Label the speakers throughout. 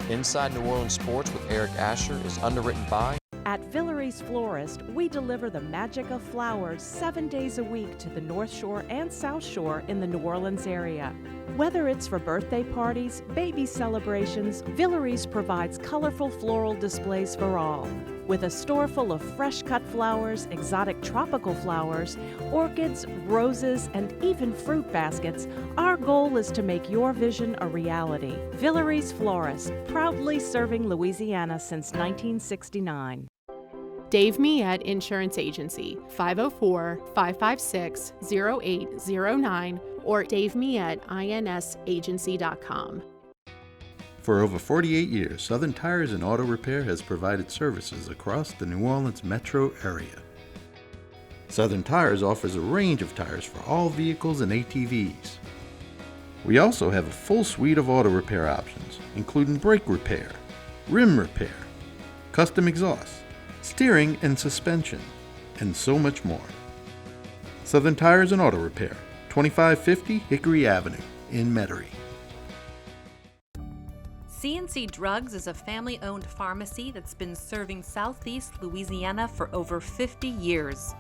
Speaker 1: Inside New Orleans Sports with Eric Asher is underwritten by...
Speaker 2: At Villere's Florist, we deliver the magic of flowers 7 days a week to the North Shore and South Shore in the New Orleans area. Whether it's for birthday parties, baby celebrations, Villere's provides colorful floral displays for all. With a store full of fresh-cut flowers, exotic tropical flowers, orchids, roses, and even fruit baskets, our goal is to make your vision a reality. Villere's Florist, proudly serving Louisiana since 1969.
Speaker 3: Dave Miette Insurance Agency, 504-556-0809 or davemietteINSagency.com.
Speaker 4: For over 48 years, Southern Tires and Auto Repair has provided services across the New Orleans metro area. Southern Tires offers a range of tires for all vehicles and ATVs. We also have a full suite of auto repair options, including brake repair, rim repair, custom exhaust, steering and suspension, and so much more. Southern Tires and Auto Repair, 2550 Hickory Avenue in Metairie.
Speaker 5: C&C Drugs is a family-owned pharmacy that's been serving Southeast Louisiana for over 50 years.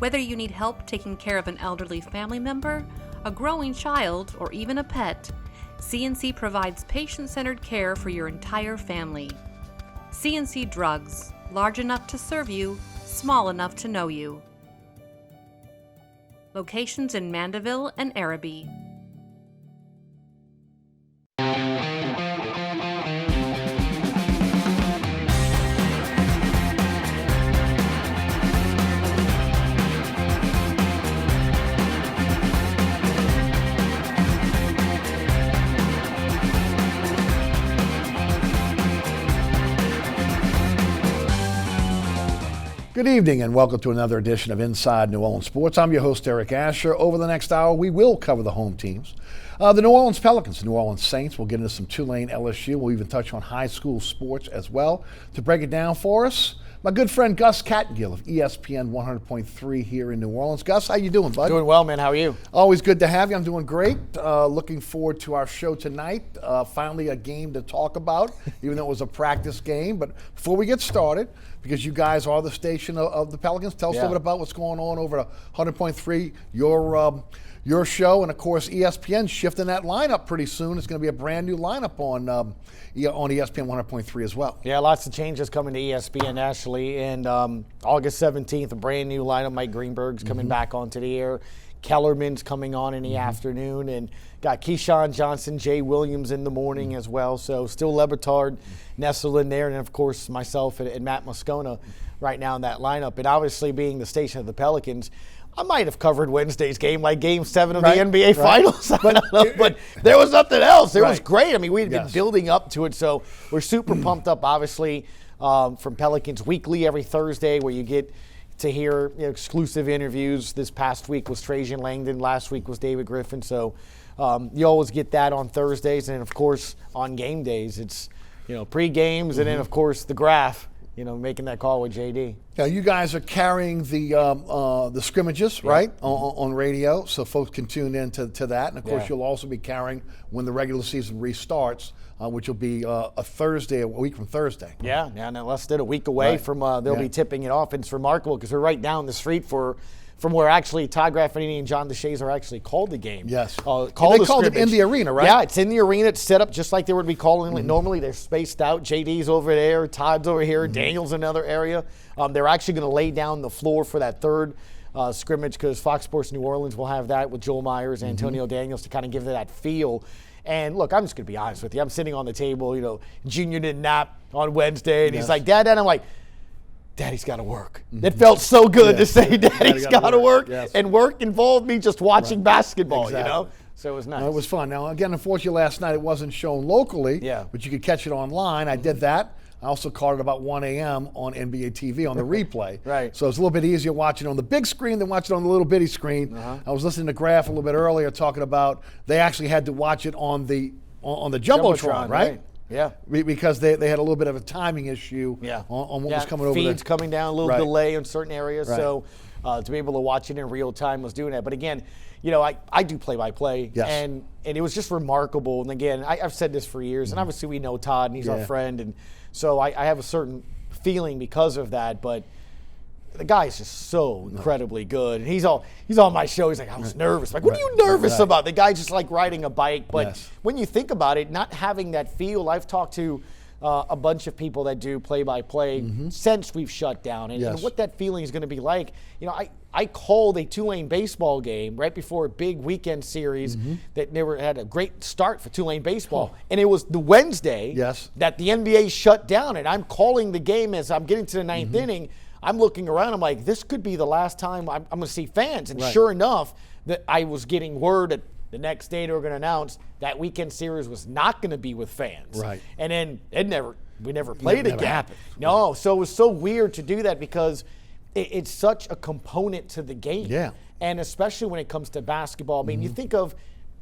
Speaker 5: Whether you need help taking care of an elderly family member, a growing child, or even a pet, C&C provides patient-centered care for your entire family. C&C Drugs, large enough to serve you, small enough to know you. Locations in Mandeville and Araby.
Speaker 6: Good evening and welcome to another edition of Inside New Orleans Sports. I'm your host, Eric Asher. Over the next hour, we will cover the home teams. The New Orleans Pelicans, the New Orleans Saints. We'll get into some Tulane LSU. We'll even touch on high school sports as well. To break it down for us, my good friend Gus Kattengell of ESPN 100.3 here in New Orleans. Gus, how you doing, bud?
Speaker 7: Doing well, man. How are you?
Speaker 6: Always good to have you. I'm doing great. Looking forward to our show tonight. Finally a game to talk about, even though it was a practice game. But before we get started, because you guys are the station of the Pelicans, tell us a little bit about what's going on over at 100.3, your show, and of course ESPN shifting that lineup pretty soon. It's going to be a brand new lineup on ESPN 100.3 as well.
Speaker 7: Yeah, lots of changes coming to ESPN actually, and August 17th, a brand new lineup. Mike Greenberg's coming back onto the air. Kellerman's coming on in the afternoon, and got Keyshawn Johnson, Jay Williams in the morning as well. So still Lebitard nestled in there, and of course myself and Matt Moscona right now in that lineup. And obviously being the station of the Pelicans, I might have covered Wednesday's game, like Game 7 of the NBA Finals. But there was nothing else. It was great. I mean, we had been building up to it, so we're super pumped up, obviously, from Pelicans Weekly every Thursday, where you get to hear exclusive interviews. This past week was Trajan Langdon. Last week was David Griffin. So you always get that on Thursdays. And, of course, on game days, it's, pre-games and then, of course, the graph, making that call with JD.
Speaker 6: Now, you guys are carrying the scrimmages, right, on radio, so folks can tune in to that. And, of course, you'll also be carrying when the regular season restarts, which will be a week from Thursday.
Speaker 7: Yeah, now less than a week away from they'll be tipping it off. And it's remarkable because we're right down the street from where actually Todd Graffanini and John DeShazer are actually called the game.
Speaker 6: Yes.
Speaker 7: They
Speaker 6: called it in the arena, right?
Speaker 7: Yeah, it's in the arena. It's set up just like they would be calling it normally. They're spaced out. JD's over there. Todd's over here. Daniel's another area. They're actually going to lay down the floor for that third scrimmage because Fox Sports New Orleans will have that with Joel Myers and Antonio Daniels to kind of give it that feel. And look, I'm just going to be honest with you. I'm sitting on the table, Junior didn't nap on Wednesday, and he's like, Dad, and I'm like, Daddy's got to work. It felt so good to say Daddy's got to work. Yes. And work involved me just watching basketball, So it was nice.
Speaker 6: It was fun. Now, again, unfortunately, last night it wasn't shown locally, but you could catch it online. I did that. I also caught it about 1 a.m. on NBA TV on the replay.
Speaker 7: Right.
Speaker 6: So it's a little bit easier watching on the big screen than watching on the little bitty screen. I was listening to Graf a little bit earlier talking about they actually had to watch it on the Jumbotron, right?
Speaker 7: Yeah.
Speaker 6: Because they had a little bit of a timing issue on what was coming over there.
Speaker 7: Feeds coming down, a little delay in certain areas. So, to be able to watch it in real time was doing that. But again, I do play-by-play,
Speaker 6: Yes.
Speaker 7: and it was just remarkable. And again, I've said this for years, and obviously we know Todd, and he's our friend, and so I have a certain feeling because of that. But the guy is just so incredibly good, and he's on my show. He's like, I was nervous. I'm like, what are you nervous about? The guy's just like riding a bike. But when you think about it, not having that feel, I've talked to a bunch of people that do play-by-play since we've shut down, and what that feeling is going to be like. I called a Tulane baseball game right before a big weekend series that never had a great start for Tulane baseball, and it was the Wednesday that the NBA shut down, and I'm calling the game as I'm getting to the ninth inning. I'm looking around, I'm like, this could be the last time I'm going to see fans, and sure enough, that I was getting word that the next day they were going to announce that weekend series was not going to be with fans.
Speaker 6: Right.
Speaker 7: And then we never played again.
Speaker 6: Happened.
Speaker 7: No, so it was so weird to do that because it's such a component to the game.
Speaker 6: Yeah.
Speaker 7: And especially when it comes to basketball. I mean, you think of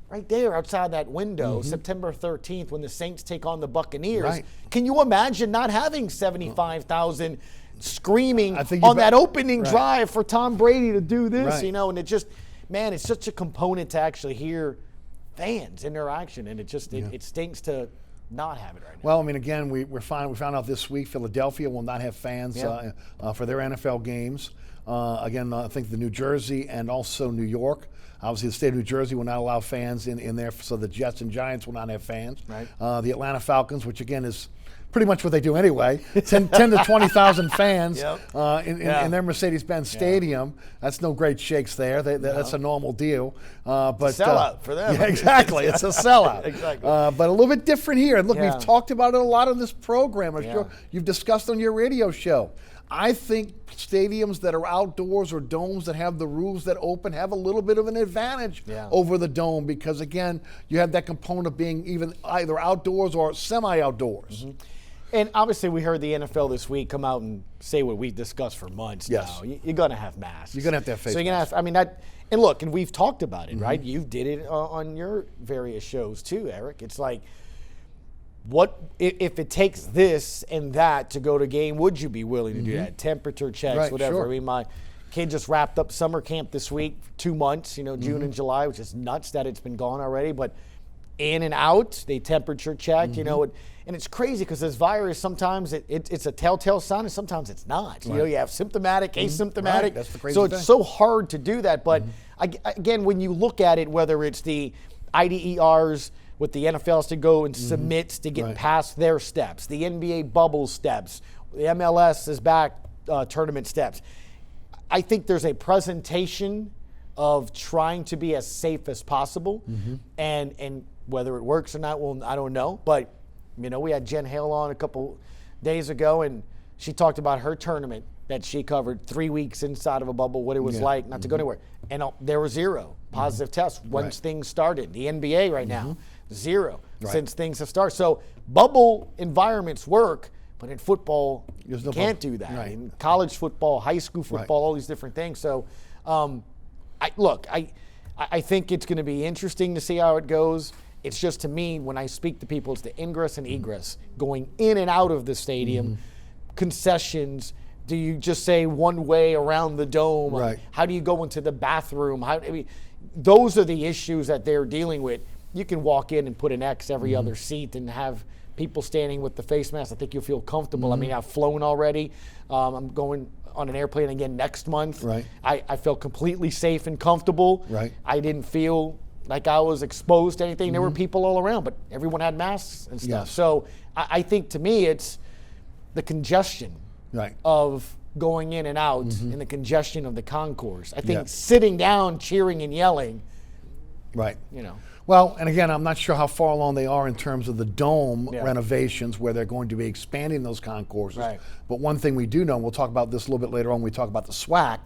Speaker 7: right there outside that window, September 13th, when the Saints take on the Buccaneers.
Speaker 6: Right.
Speaker 7: Can you imagine not having 75,000 screaming
Speaker 6: I think
Speaker 7: on that opening drive for Tom Brady to do this,
Speaker 6: Right.
Speaker 7: and it just, man, it's such a component to actually hear fans interaction, and it stinks to not have it right now.
Speaker 6: Well, I mean, again, we found out this week Philadelphia will not have fans for their NFL games. Again, I think the New Jersey and also New York. Obviously, the state of New Jersey will not allow fans in there, so the Jets and Giants will not have fans.
Speaker 7: Right.
Speaker 6: The Atlanta Falcons, which again is pretty much what they do anyway, 10 to 20,000 fans in their Mercedes-Benz Stadium. That's no great shakes there. That's a normal deal. But
Speaker 7: sellout for them.
Speaker 6: Yeah, exactly. It's a sellout.
Speaker 7: Exactly.
Speaker 6: But a little bit different here. And look, we've talked about it a lot on this program. I'm sure you've discussed on your radio show. I think stadiums that are outdoors or domes that have the roofs that open have a little bit of an advantage over the dome because, again, you have that component of being either outdoors or semi-outdoors.
Speaker 7: And obviously, we heard the NFL this week come out and say what we've discussed for months now. You're going to have masks.
Speaker 6: You're going to have face
Speaker 7: masks. So you're going to have, I mean, and look, and we've talked about it, right? You did it on your various shows too, Eric. It's like, what if it takes this and that to go to game, would you be willing to do that? Temperature checks, whatever.
Speaker 6: Sure.
Speaker 7: I mean, my kid just wrapped up summer camp this week, 2 months, June and July, which is nuts that it's been gone already. But in and out, they temperature check, and it's crazy because this virus, sometimes it's a telltale sign and sometimes it's not. You have symptomatic, asymptomatic.
Speaker 6: Right. That's the crazy
Speaker 7: so
Speaker 6: thing.
Speaker 7: It's so hard to do that. But again, when you look at it, whether it's the IDERs with the NFL has to go and submit to get past their steps, the NBA bubble steps, the MLS is back tournament steps. I think there's a presentation of trying to be as safe as possible, and whether it works or not, well, I don't know. But we had Jen Hale on a couple days ago, and she talked about her tournament that she covered 3 weeks inside of a bubble, what it was like not to go anywhere, and there were 0 positive tests once things started. The NBA right now, 0 since things have started. So bubble environments work. But in football, you can't do that.
Speaker 6: Right.
Speaker 7: In college football, high school football, all these different things. So, I think it's going to be interesting to see how it goes. It's just, to me, when I speak to people, it's the ingress and egress, going in and out of the stadium, concessions. Do you just say one way around the dome?
Speaker 6: Right.
Speaker 7: How do you go into the bathroom? Those are the issues that they're dealing with. You can walk in and put an X every other seat and have people standing with the face mask. I think you'll feel comfortable. I mean, I've flown already. I'm going on an airplane again next month.
Speaker 6: Right.
Speaker 7: I felt completely safe and comfortable.
Speaker 6: Right.
Speaker 7: I didn't feel like I was exposed to anything. There were people all around, but everyone had masks and stuff.
Speaker 6: Yes.
Speaker 7: So I think, to me, it's the congestion of going in and out and the congestion of the concourse. I think sitting down, cheering and yelling.
Speaker 6: Right.
Speaker 7: Well,
Speaker 6: and again, I'm not sure how far along they are in terms of the dome renovations where they're going to be expanding those concourses.
Speaker 7: Right.
Speaker 6: But one thing we do know, and we'll talk about this a little bit later on when we talk about the SWAC,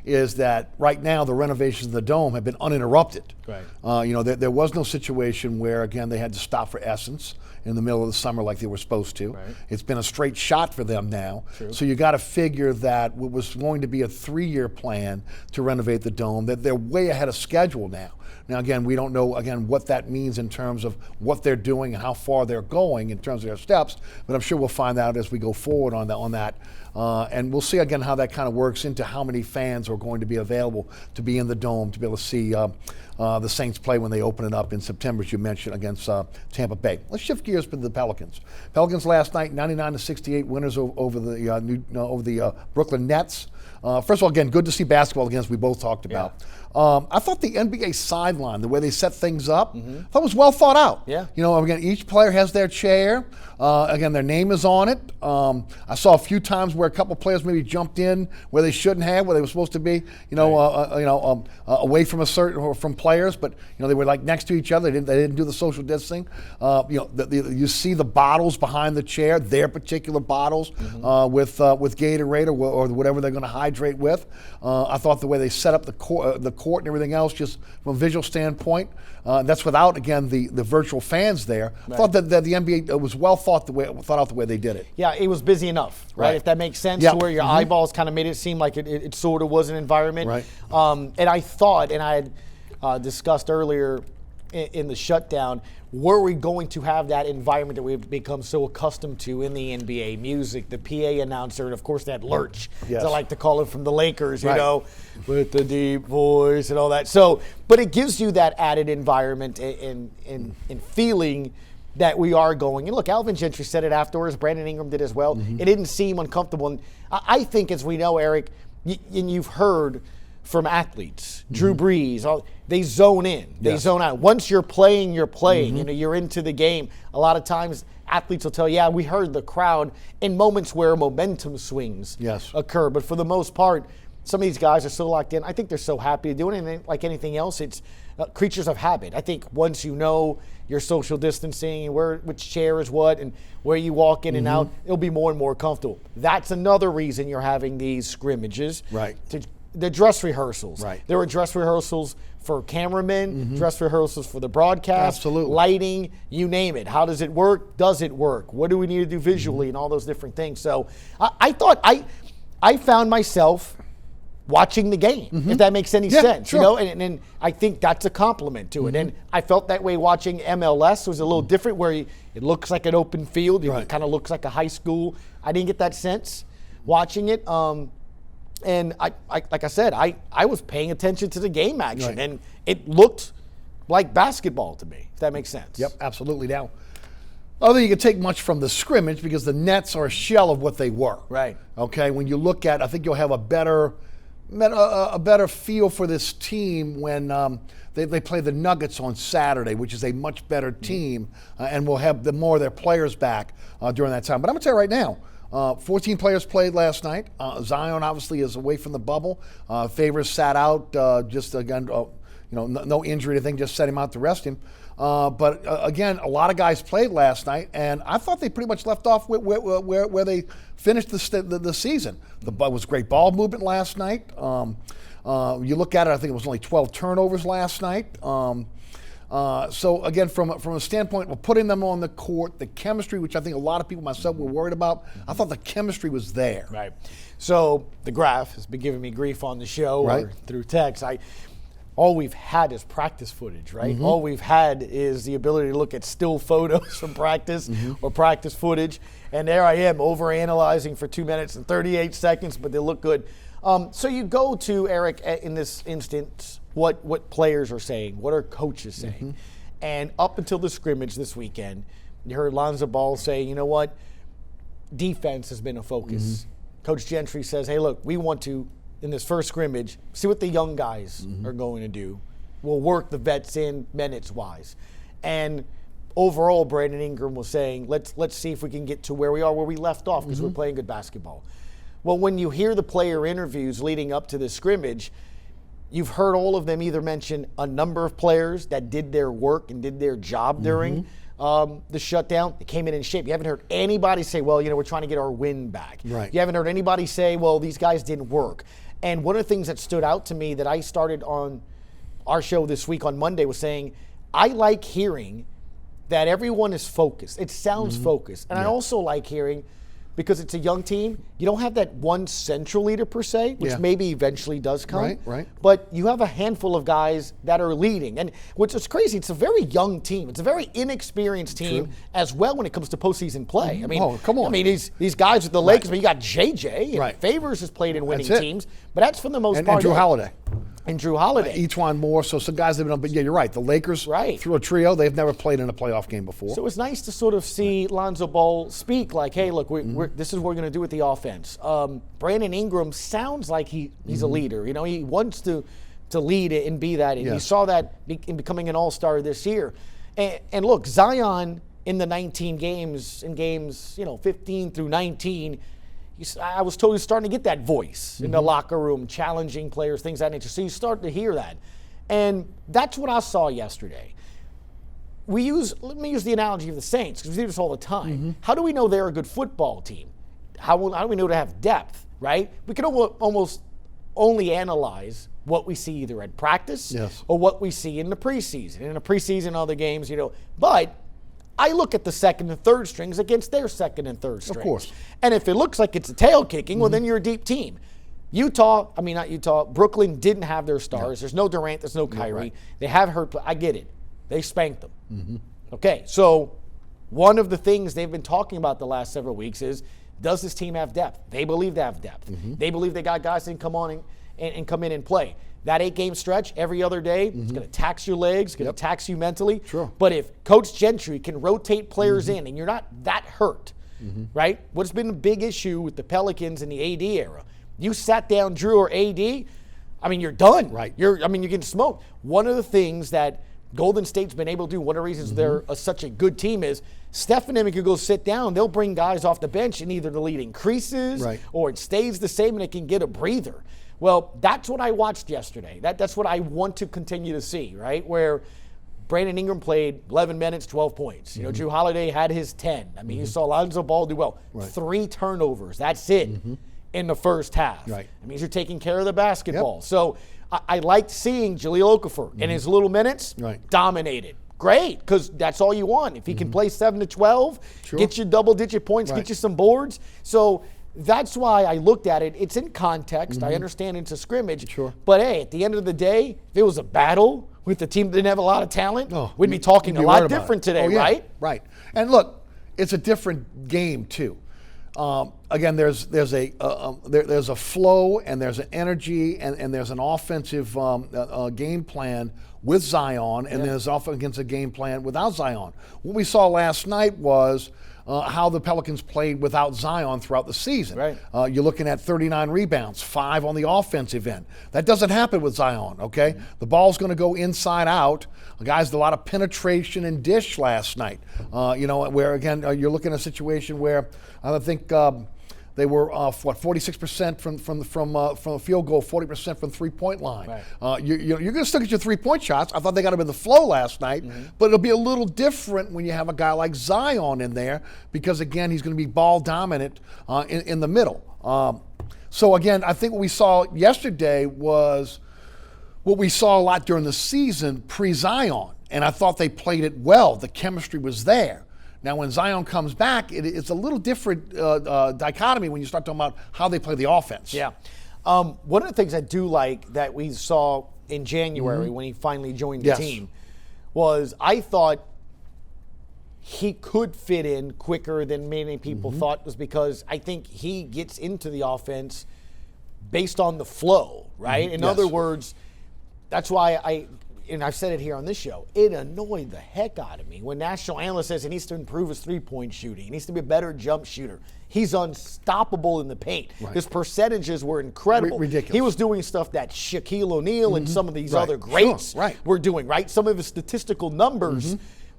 Speaker 6: is that right now the renovations of the dome have been uninterrupted. Right. There was no situation where, again, they had to stop for Essence in the middle of the summer like they were supposed to.
Speaker 7: Right.
Speaker 6: It's been a straight shot for them now.
Speaker 7: True.
Speaker 6: So you got to figure that what was going to be a 3-year plan to renovate the Dome, that they're way ahead of schedule now. Now, again, we don't know, what that means in terms of what they're doing and how far they're going in terms of their steps, but I'm sure we'll find out as we go forward on that. And we'll see, again, how that kind of works into how many fans are going to be available to be in the Dome to be able to see the Saints play when they open it up in September, as you mentioned, against Tampa Bay. Let's shift gears to the Pelicans. Pelicans last night, 99-68 winners over the Brooklyn Nets. First of all, again, good to see basketball again, as we both talked about.
Speaker 7: Yeah.
Speaker 6: I thought the NBA sideline, the way they set things up, I thought was well thought out.
Speaker 7: Yeah.
Speaker 6: Again, each player has their chair. Again, their name is on it. I saw a few times where a couple players maybe jumped in where they shouldn't have, where they were supposed to be, away from players, but they were like next to each other. They didn't do the social distancing. You see the bottles behind the chair, their particular bottles with Gatorade or whatever they're going to hydrate with. I thought the way they set up the court and everything else, just from a visual standpoint, that's without, again, the virtual fans there. Right. I thought that the NBA was well thought out the way they did it.
Speaker 7: Yeah, it was busy enough, right? If that makes sense, to where your eyeballs kind of made it seem like it sort of was an environment.
Speaker 6: Right.
Speaker 7: And I thought, and I had discussed earlier in the shutdown, were we going to have that environment that we've become so accustomed to in the NBA? Music, the PA announcer, and of course that lurch, as I like to call it, from the Lakers, with the deep voice and all that. So, but it gives you that added environment and feeling that we are going. And look, Alvin Gentry said it afterwards. Brandon Ingram did as well. It didn't seem uncomfortable. And I think, as we know, Eric, and you've heard from athletes, Drew Brees, they zone in, they zone out. Once you're playing, you're playing. You're into the game. A lot of times, athletes will tell you, we heard the crowd in moments where momentum swings occur. But for the most part, some of these guys are so locked in. I think they're so happy to do it. And like anything else, it's creatures of habit. I think once you know your social distancing and which chair is what and where you walk in and out, it'll be more and more comfortable. That's another reason you're having these scrimmages.
Speaker 6: Right.
Speaker 7: The dress rehearsals.
Speaker 6: Right.
Speaker 7: There were dress rehearsals for cameramen, dress rehearsals for the broadcast, lighting, you name it. How does it work? Does it work? What do we need to do visually and all those different things? So I thought I found myself watching the game, if that makes any sense.
Speaker 6: Sure.
Speaker 7: And I think that's a compliment to it. And I felt that way watching MLS. It was a little different, where it looks like an open field. It kind of looks like a high school. I didn't get that sense watching it. And I like I said, I was paying attention to the game action, and it looked like basketball to me, if that makes sense.
Speaker 6: Yep, absolutely. Now, I don't think you can take much from the scrimmage, because the Nets are a shell of what they were.
Speaker 7: Right.
Speaker 6: Okay, when you look at, I think you'll have a better feel for this team when they play the Nuggets on Saturday, which is a much better team, and we'll have more of their players back during that time. But I'm going to tell you right now, 14 players played last night. Zion obviously is away from the bubble. Favors sat out, just again, no injury or anything, just set him out to rest him. But again, a lot of guys played last night, and I thought they pretty much left off where they finished the season. It was great ball movement last night. You look at it, I think it was only 12 turnovers last night. So again, from a standpoint of putting them on the court, the chemistry, which I think a lot of people, myself, were worried about, I thought the chemistry was there.
Speaker 7: Right. So the Graph has been giving me grief on the show or through text. All we've had is practice footage, right? All we've had is the ability to look at still photos from practice or practice footage. And there I am overanalyzing for 2 minutes and 38 seconds, but they look good. So you go to, Eric, in this instance, what players are saying, what are coaches saying. And up until the scrimmage this weekend, you heard Lonzo Ball say, you know what, defense has been a focus. Coach Gentry says, hey, look, we want to, in this first scrimmage, see what the young guys are going to do. We'll work the vets in minutes-wise. And overall, Brandon Ingram was saying, let's see if we can get to where we are, where we left off, because we're playing good basketball. Well, when you hear the player interviews leading up to this scrimmage, you've heard all of them either mention a number of players that did their work and did their job during the shutdown. They came in shape. You haven't heard anybody say, well, we're trying to get our win back.
Speaker 6: Right.
Speaker 7: You haven't heard anybody say, well, these guys didn't work. And one of the things that stood out to me that I started on our show this week on Monday was saying, I like hearing that everyone is focused. It sounds focused. And I also like hearing, because it's a young team, you don't have that one central leader per se, which maybe eventually does come.
Speaker 6: Right.
Speaker 7: But you have a handful of guys that are leading. And which is crazy, it's a very young team. It's a very inexperienced team as well when it comes to postseason play. I mean,
Speaker 6: come on.
Speaker 7: I mean, these guys with the Lakers, I mean, you got JJ, and Favors has played in winning teams, but that's for the most part.
Speaker 6: And Drew Holiday.
Speaker 7: And Drew Holiday.
Speaker 6: Each more, so some guys have been on, but yeah, you're right. The Lakers through a trio, they've never played in a playoff game before.
Speaker 7: So it's nice to sort of see Lonzo Ball speak like, hey, look, this is what we're going to do with the offense. Brandon Ingram sounds like he's a leader. You know, he wants to lead it and be that. And you saw that in becoming an all-star this year. And look, Zion in the 19 games, 15 through 19, I was told he's starting to get that voice in the locker room, challenging players, things of that nature. So you start to hear that. And that's what I saw yesterday. Let me use the analogy of the Saints, because we do this all the time. How do we know they're a good football team? How do we know to have depth, right? We can almost only analyze what we see either at practice or what we see in the preseason. In the preseason, other games, but I look at the second and third strings against their second and third strings.
Speaker 6: Of course.
Speaker 7: And if it looks like it's a tail kicking, well, then you're a deep team. Brooklyn didn't have their stars. There's no Durant, there's no Kyrie. They have hurt. I get it. They spanked them. Okay, so one of the things they've been talking about the last several weeks is, does this team have depth? They believe they have depth. They believe they got guys that can come on and come in and play. That 8-game stretch every other day, it's going to tax your legs, it's going to tax you mentally.
Speaker 6: Sure.
Speaker 7: But if Coach Gentry can rotate players in and you're not that hurt, right? What's been a big issue with the Pelicans in the AD era? You sat down Drew or AD, I mean, you're done.
Speaker 6: Right.
Speaker 7: You're getting smoked. One of the things that Golden State's been able to do, one of the reasons they're such a good team is Steph and them can go sit down. They'll bring guys off the bench and either the lead increases or it stays the same and it can get a breather. Well, that's what I watched yesterday. That's what I want to continue to see, right? Where Brandon Ingram played 11 minutes, 12 points. Drew Holiday had his 10. I mean, you saw Lonzo Ball do well. 3 turnovers. That's it in the first half. That means you're taking care of the basketball. So I liked seeing Jahlil Okafor in his little minutes dominated. Great, because that's all you want. If he can play 7 to 12, get you double-digit points, get you some boards. So that's why I looked at it. It's in context. I understand it's a scrimmage. But, hey, at the end of the day, if it was a battle with a team that didn't have a lot of talent, we'd be talking a lot different today, right?
Speaker 6: Right. And, look, it's a different game, too. Again, there's a flow and there's an energy and there's an offensive game plan with Zion, and there's often against a game plan without Zion. What we saw last night was how the Pelicans played without Zion throughout the season. You're looking at 39 rebounds, 5 on the offensive end. That doesn't happen with Zion, okay? The ball's going to go inside out. Guys, a lot of penetration and dish last night. Where, again, you're looking at a situation where I think they were 46% from a field goal, 40% from three-point line. You're going to still get your three-point shots. I thought they got them in the flow last night, but it'll be a little different when you have a guy like Zion in there because, again, he's going to be ball dominant in the middle. So, again, I think what we saw yesterday was what we saw a lot during the season pre-Zion, and I thought they played it well. The chemistry was there. Now, when Zion comes back, it's a little different dichotomy when you start talking about how they play the offense.
Speaker 7: One of the things I do like that we saw in January when he finally joined the team was I thought he could fit in quicker than many people thought, was because I think he gets into the offense based on the flow, right? In other words, that's why and I've said it here on this show, it annoyed the heck out of me when national analyst says he needs to improve his three-point shooting. He needs to be a better jump shooter. He's unstoppable in the paint. His percentages were incredible.
Speaker 6: Ridiculous.
Speaker 7: He was doing stuff that Shaquille O'Neal and some of these other greats were doing, right? Some of his statistical numbers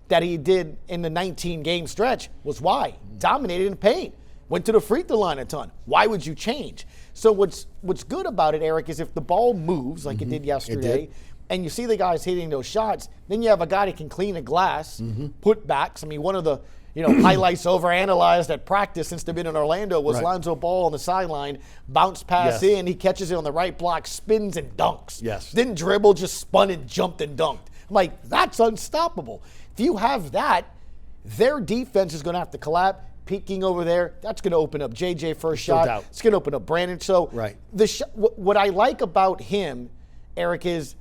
Speaker 7: that he did in the 19-game stretch was why? Dominated in the paint. Went to the free throw line a ton. Why would you change? So what's good about it, Eric, is if the ball moves like it did yesterday, and you see the guys hitting those shots, then you have a guy that can clean a glass, put backs. I mean, one of the highlights overanalyzed at practice since they've been in Orlando was Lonzo Ball on the sideline, bounce pass in, he catches it on the right block, spins and dunks.
Speaker 6: Yes.
Speaker 7: Didn't dribble, just spun and jumped and dunked. I'm like, that's unstoppable. If you have that, their defense is going to have to collapse. Peeking over there, that's going to open up JJ first shot.
Speaker 6: doubt.
Speaker 7: It's going to open up Brandon. So what I like about him, Eric, is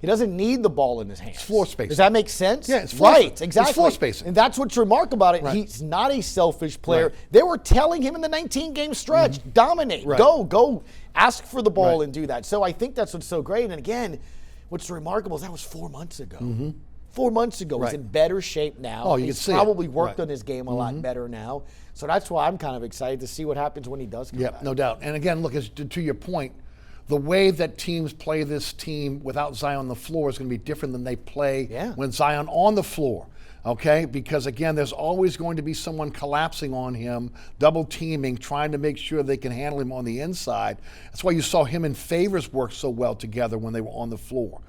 Speaker 7: he doesn't need the ball in his hands.
Speaker 6: It's floor spacing.
Speaker 7: Does that make sense?
Speaker 6: Yeah, it's floor
Speaker 7: right. Exactly.
Speaker 6: It's floor spacing.
Speaker 7: And that's what's remarkable about it.
Speaker 6: Right.
Speaker 7: He's not a selfish player.
Speaker 6: Right.
Speaker 7: They were telling him in the 19-game stretch, dominate, go, ask for the ball and do that. So I think that's what's so great. And again, what's remarkable is that was 4 months ago. 4 months ago. He's in better shape now.
Speaker 6: Oh, you
Speaker 7: He's
Speaker 6: can see
Speaker 7: probably
Speaker 6: it.
Speaker 7: worked on his game a lot better now. So that's why I'm kind of excited to see what happens when he does come back.
Speaker 6: No doubt. And again, look, to your point, the way that teams play this team without Zion on the floor is going to be different than they play when Zion on the floor. Okay, because again, there's always going to be someone collapsing on him, double teaming, trying to make sure they can handle him on the inside. That's why you saw him and Favors work so well together when they were on the floor,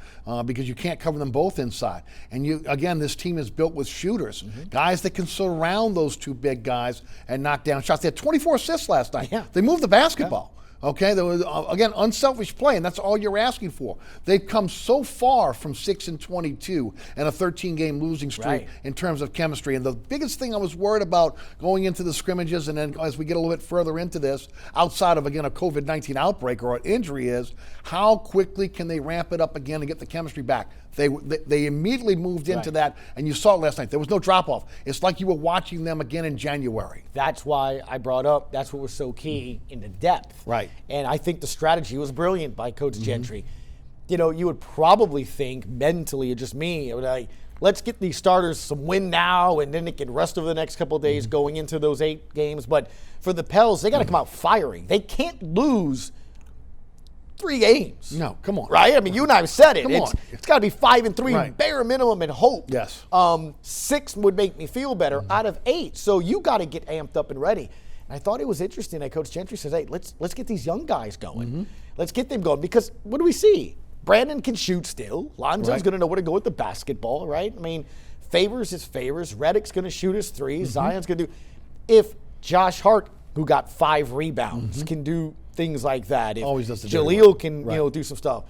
Speaker 6: because you can't cover them both inside. And again, this team is built with shooters, guys that can surround those two big guys and knock down shots. They had 24 assists last night. They moved the basketball. Okay, there was, again, unselfish play, and that's all you're asking for. They've come so far from 6-22 and a 13-game losing streak in terms of chemistry. And the biggest thing I was worried about going into the scrimmages, and then as we get a little bit further into this, outside of, again, a COVID-19 outbreak or an injury, is how quickly can they ramp it up again and get the chemistry back? They immediately moved into that, and you saw it last night. There was no drop-off. It's like you were watching them again in January.
Speaker 7: That's why I brought up, that's what was so key in the depth.
Speaker 6: Right.
Speaker 7: And I think the strategy was brilliant by Coach Gentry. You would probably think mentally, just me, I would like, let's get these starters some win now, and then they can rest over the next couple of days going into those 8 games. But for the Pels, they got to come out firing. They can't lose 3 games.
Speaker 6: No, come on.
Speaker 7: Right? I mean, you and I have said it.
Speaker 6: Come on.
Speaker 7: It's got to be 5-3 bare minimum and hope.
Speaker 6: Yes.
Speaker 7: 6 would make me feel better out of 8. So you got to get amped up and ready. And I thought it was interesting that Coach Gentry says, hey, let's get these young guys going. Let's get them going. Because what do we see? Brandon can shoot still. Lonzo's going to know where to go with the basketball, right? I mean, Favors is Favors. Redick's going to shoot his 3. Zion's going to do. If Josh Hart, who got 5 rebounds, can do things like that. If
Speaker 6: always does the
Speaker 7: Jaleel can, do some stuff.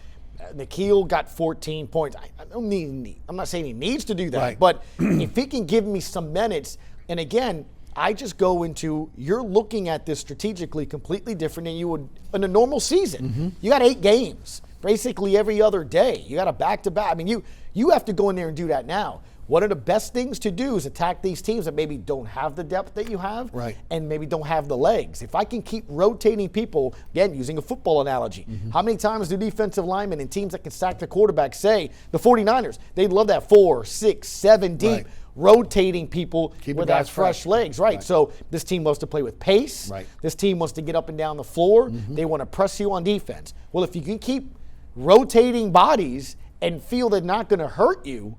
Speaker 7: Nikhil got 14 points. I'm not saying he needs to do that, but if he can give me some minutes, and again, I just go into, you're looking at this strategically completely different than you would in a normal season. You got 8 games, basically every other day. You got a back-to-back. I mean, you have to go in there and do that now. One of the best things to do is attack these teams that maybe don't have the depth that you have and maybe don't have the legs. If I can keep rotating people, again, using a football analogy, how many times do defensive linemen and teams that can sack the quarterback say, the 49ers, they'd love that 4, 6, 7 deep, rotating people with that fresh legs. So this team wants to play with pace. This team wants to get up and down the floor. They want to press you on defense. Well, if you can keep rotating bodies and feel they're not going to hurt you,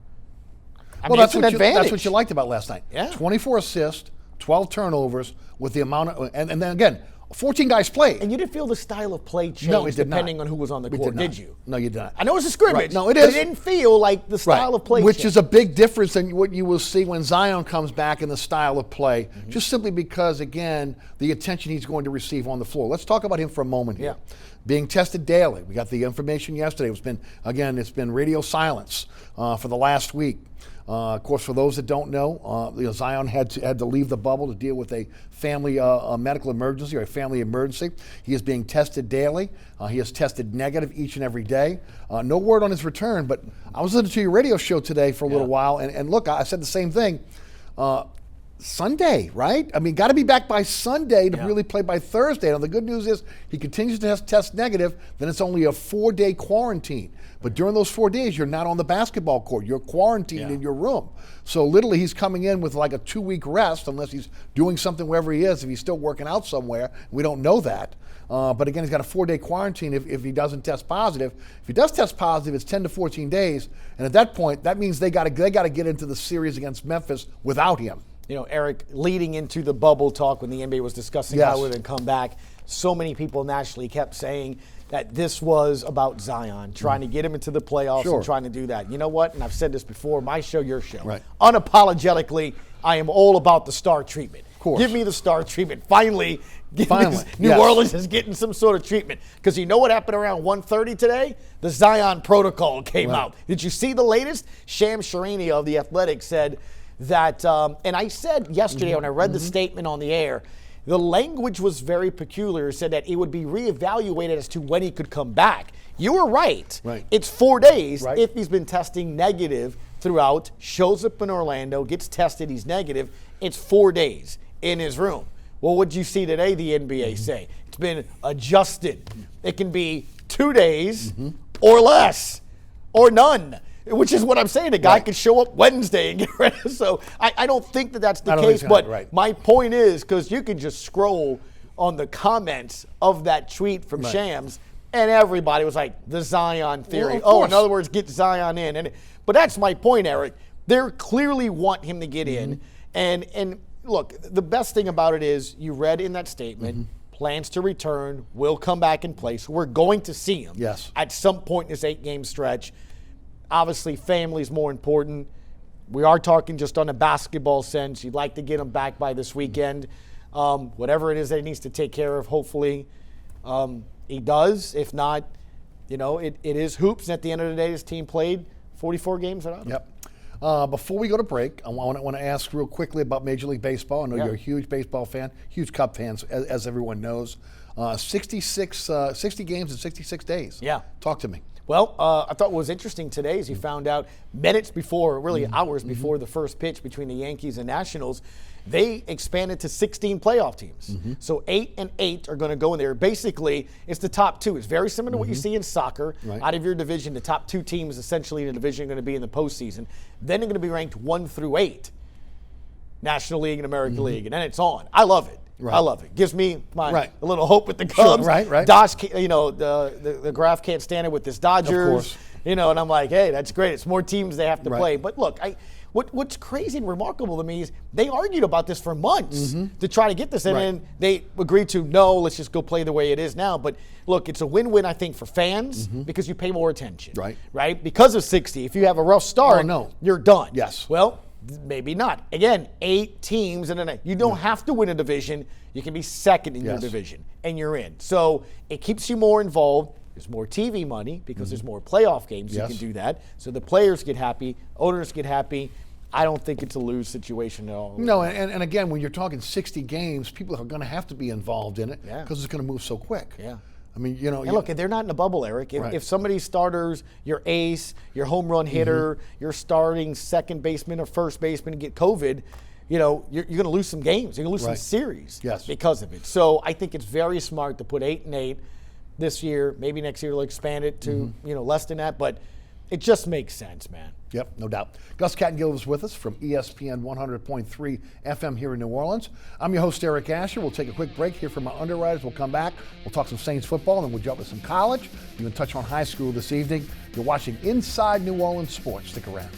Speaker 6: that's what you liked about last night. 24 assists, 12 turnovers with the amount of, and then again, 14 guys played.
Speaker 7: And you didn't feel the style of play change depending on who was on the court, did you?
Speaker 6: No, you did not.
Speaker 7: I know it's a scrimmage.
Speaker 6: No, it is.
Speaker 7: But it didn't feel like the style of play
Speaker 6: Which is a big difference than what you will see when Zion comes back in the style of play, just simply because, again, the attention he's going to receive on the floor. Let's talk about him for a moment here. Being tested daily. We got the information yesterday. It's been radio silence for the last week. Of course, for those that don't know, Zion had to leave the bubble to deal with a family medical emergency or a family emergency. He is being tested daily. He is tested negative each and every day. No word on his return, but I was listening to your radio show today for a little while, and look, I said the same thing. Sunday, right? I mean, got to be back by Sunday to really play by Thursday. Now, the good news is he continues to test negative, then it's only a 4-day quarantine. But during those 4 days, you're not on the basketball court. You're quarantined in your room. So literally he's coming in with like a 2-week rest, unless he's doing something wherever he is, if he's still working out somewhere. We don't know that. But again, he's got a 4-day quarantine if he doesn't test positive. If he does test positive, it's 10 to 14 days. And at that point, that means they got to get into the series against Memphis without him.
Speaker 7: Eric, leading into the bubble talk when the NBA was discussing how it would come back, so many people nationally kept saying that this was about Zion, trying to get him into the playoffs and trying to do that. You know what? And I've said this before, my show, your show.
Speaker 6: Right.
Speaker 7: Unapologetically, I am all about the star treatment.
Speaker 6: Of course.
Speaker 7: Give me the star treatment. Finally,
Speaker 6: Finally,
Speaker 7: New
Speaker 6: yes.
Speaker 7: Orleans is getting some sort of treatment. Because you know what happened around 1:30 today? The Zion protocol came out. Did you see the latest? Sham Sharania of The Athletic said that, and I said yesterday when I read the statement on the air, the language was very peculiar. It said that it would be reevaluated as to when he could come back. You were right. It's 4 days if he's been testing negative throughout, shows up in Orlando, gets tested, he's negative. It's 4 days in his room. Well, what did you see today, the NBA say? It's been adjusted. It can be 2 days or less or none, which is what I'm saying. The guy could show up Wednesday and get ready. So I don't think that that's the case. But my point is, because you can just scroll on the comments of that tweet from Shams, and everybody was like, the Zion theory. In other words, get Zion in. But that's my point, Eric. They clearly want him to get in. And look, the best thing about it is you read in that statement, plans to return, will come back in play. So we're going to see him at some point in this 8-game stretch. Obviously, family's more important. We are talking just on a basketball sense. You'd like to get him back by this weekend. Whatever it is that he needs to take care of, hopefully he does. If not, it is hoops. And at the end of the day, this team played 44 games without him.
Speaker 6: Before we go to break, I want to ask real quickly about Major League Baseball. I know you're a huge baseball fan, huge Cub fans, as everyone knows. 60 games in 66 days. Talk to me.
Speaker 7: Well, I thought what was interesting today is you found out minutes before, really hours before the first pitch between the Yankees and Nationals, they expanded to 16 playoff teams. So 8 and 8 are going to go in there. Basically, it's the top two. It's very similar to what you see in soccer. Out of your division, the top 2 teams essentially in the division are going to be in the postseason. Then they're going to be ranked 1 through 8, National League and American League, and then it's on. I love it. I love it. Gives me a little hope with the Cubs. Dodge, the Graph can't stand it with this Dodgers. Of course. And I'm like, hey, that's great. It's more teams they have to play. But look, what's crazy and remarkable to me is they argued about this for months to try to get this, and then they agreed to, no, let's just go play the way it is now. But look, it's a win-win, I think, for fans because you pay more attention. Right? Because of 60, if you have a rough start, you're done. Well, maybe not. Again, 8 teams, and you don't have to win a division. You can be second in your division, and you're in. So it keeps you more involved. There's more TV money because there's more playoff games. You can do that. So the players get happy, owners get happy. I don't think it's a lose situation at all.
Speaker 6: No, and again, when you're talking 60 games, people are going to have to be involved in it because it's going to move so quick. I mean,
Speaker 7: And look, they're not in a bubble, Eric. If somebody's starters, your ace, your home run hitter, your starting second baseman or first baseman get COVID, you're going to lose some games. You're going to lose some series because of it. So I think it's very smart to put 8 and 8 this year. Maybe next year they'll expand it to less than that. But it just makes sense, man.
Speaker 6: Yep, no doubt. Gus Kattengell was with us from ESPN 100.3 FM here in New Orleans. I'm your host, Eric Asher. We'll take a quick break here from our underwriters. We'll come back. We'll talk some Saints football, and then we'll jump to some college. We're going to touch on high school this evening. You're watching Inside New Orleans Sports. Stick around.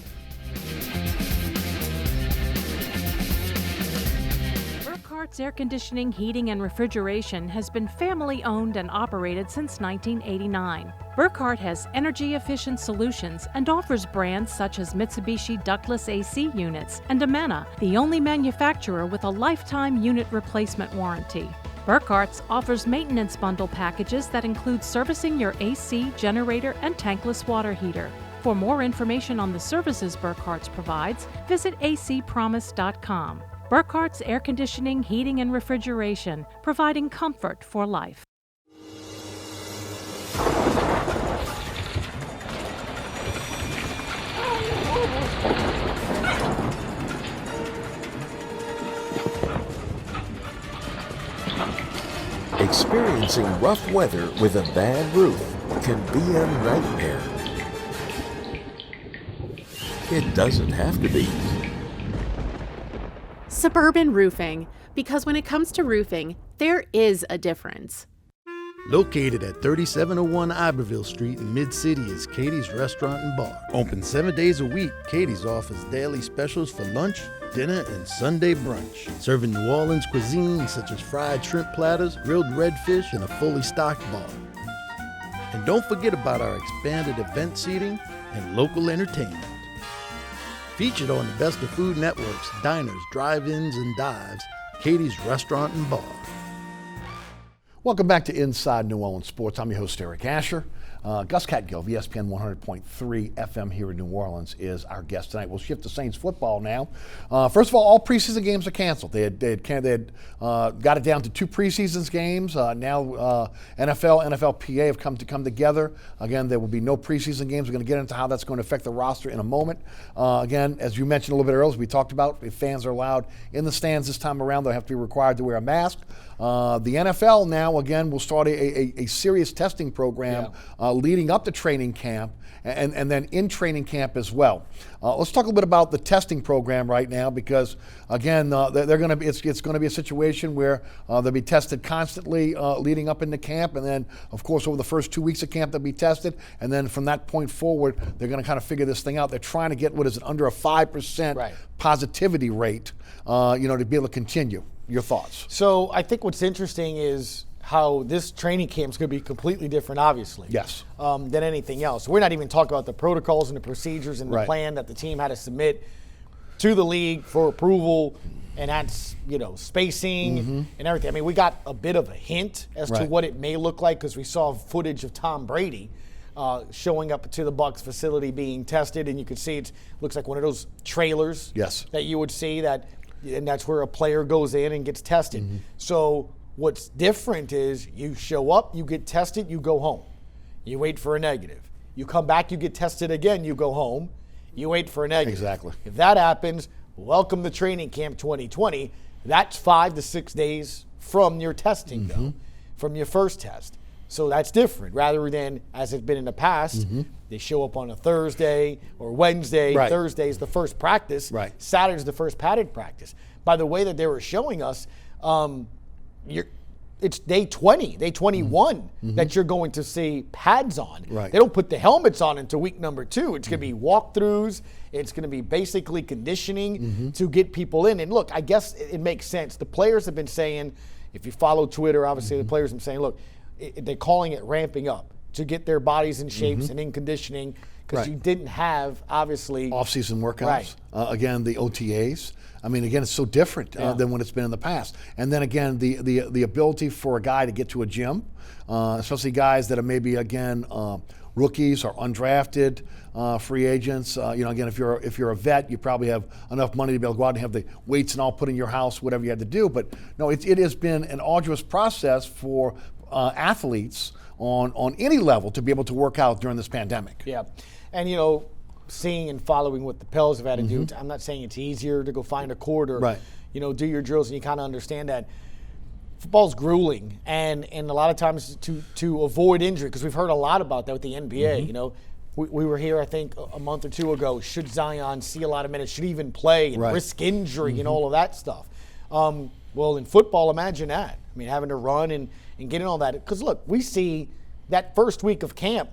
Speaker 2: Burkhart's Air Conditioning, Heating, and Refrigeration has been family-owned and operated since 1989. Burkhart has energy-efficient solutions and offers brands such as Mitsubishi ductless AC units and Amana, the only manufacturer with a lifetime unit replacement warranty. Burkhart's offers maintenance bundle packages that include servicing your AC, generator, and tankless water heater. For more information on the services Burkhart's provides, visit acpromise.com. Burkhart's Air Conditioning, Heating, and Refrigeration, providing comfort for life.
Speaker 8: Experiencing rough weather with a bad roof can be a nightmare. It doesn't have to be.
Speaker 3: Suburban Roofing, because when it comes to roofing, there is a difference.
Speaker 4: Located at 3701 Iberville Street in Mid-City is Katie's Restaurant and Bar. Open 7 days a week, Katie's offers daily specials for lunch, dinner, and Sunday brunch. Serving New Orleans cuisine such as fried shrimp platters, grilled redfish, and a fully stocked bar. And don't forget about our expanded event seating and local entertainment. Featured on the Best of Food Network's diners, drive-ins, and dives, Katie's Restaurant and Bar.
Speaker 6: Welcome back to Inside New Orleans Sports. I'm your host, Eric Asher. Gus Kattengell of ESPN 100.3 FM here in New Orleans is our guest tonight. We'll shift to Saints football now. First of all preseason games are canceled. They had got it down to 2 preseason games. Now NFL, NFLPA have come together. Again, there will be no preseason games. We're going to get into how that's going to affect the roster in a moment. Again, as you mentioned a little bit earlier, as we talked about, if fans are allowed in the stands this time around, they'll have to be required to wear a mask. The NFL now, again, will start a serious testing program leading up to training camp and then in training camp as well. Let's talk a little bit about the testing program right now because, again, it's going to be a situation where they'll be tested constantly leading up into camp, and then, of course, over the first 2 weeks of camp they'll be tested, and then from that point forward they're going to kind of figure this thing out. They're trying to get under a 5% positivity rate, to be able to continue. Your thoughts?
Speaker 7: So I think what's interesting is how this training camp is going to be completely different, obviously, than anything else. We're not even talking about the protocols and the procedures and the plan that the team had to submit to the league for approval, and that's, spacing and everything. I mean, we got a bit of a hint as to what it may look like because we saw footage of Tom Brady showing up to the Bucs facility being tested, and you could see it looks like one of those trailers that you would see and that's where a player goes in and gets tested. So what's different is you show up, you get tested, you go home. You wait for a negative. You come back, you get tested again, you go home. You wait for a negative.
Speaker 6: Exactly.
Speaker 7: If that happens, welcome to training camp 2020. That's 5 to 6 days from your testing, though, from your first test. So that's different rather than, as it's been in the past, they show up on a Thursday or Wednesday. Thursday's the first practice. Saturday's the first padded practice. By the way that they were showing us, it's day 20, day 21 that you're going to see pads on. They don't put the helmets on until week number 2. It's going to be walkthroughs. It's going to be basically conditioning to get people in. And look, I guess it makes sense. The players have been saying, if you follow Twitter, obviously the players have been saying, look, they're calling it ramping up to get their bodies in shapes and in conditioning because you didn't have, obviously,
Speaker 6: off-season workouts. Again, the OTAs. I mean, again, it's so different than what it's been in the past. And then again, the ability for a guy to get to a gym, especially guys that are maybe rookies or undrafted free agents. Again, if you're a vet, you probably have enough money to be able to go out and have the weights and all put in your house, whatever you had to do. But no, it has been an arduous process for athletes on any level to be able to work out during this pandemic.
Speaker 7: And seeing and following what the Pels have had to do, I'm not saying it's easier to go find a court or do your drills, and you kind of understand that football's grueling and a lot of times to avoid injury, because we've heard a lot about that with the NBA. We were here, I think, a month or 2 ago. Should Zion see a lot of minutes? Should he even play and risk injury and all of that stuff? Well, in football, imagine that. I mean, having to run and getting all that. Because, look, we see that first week of camp,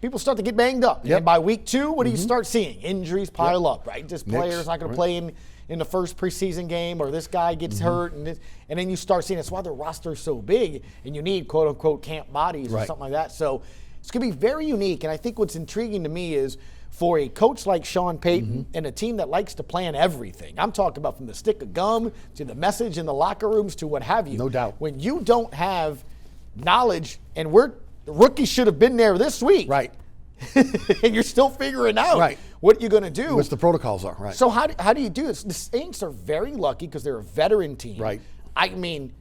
Speaker 7: people start to get banged up. And by week 2, what do you start seeing? Injuries pile up, right? Just players not going to play in the first preseason game, or this guy gets hurt. And then you start seeing that's why the roster is so big, and you need, quote-unquote, camp bodies or something like that. So it's going to be very unique. And I think what's intriguing to me is for a coach like Sean Payton and a team that likes to plan everything. I'm talking about from the stick of gum to the message in the locker rooms to what have you.
Speaker 6: No doubt.
Speaker 7: When you don't have knowledge, and the rookies should have been there this week. And you're still figuring out what you're going to do.
Speaker 6: What the protocols are.
Speaker 7: So how do you do this? The Saints are very lucky because they're a veteran team. I mean,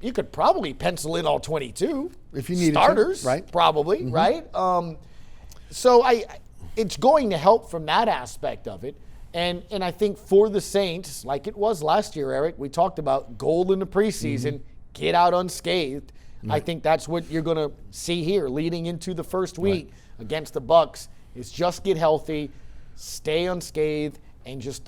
Speaker 7: you could probably pencil in all 22
Speaker 6: if you needed
Speaker 7: starters.
Speaker 6: To.
Speaker 7: Probably, right? So it's going to help from that aspect of it. And I think for the Saints, like it was last year, Eric, we talked about goal in the preseason, get out unscathed. I think that's what you're going to see here leading into the first week against the Bucs is just get healthy, stay unscathed, and just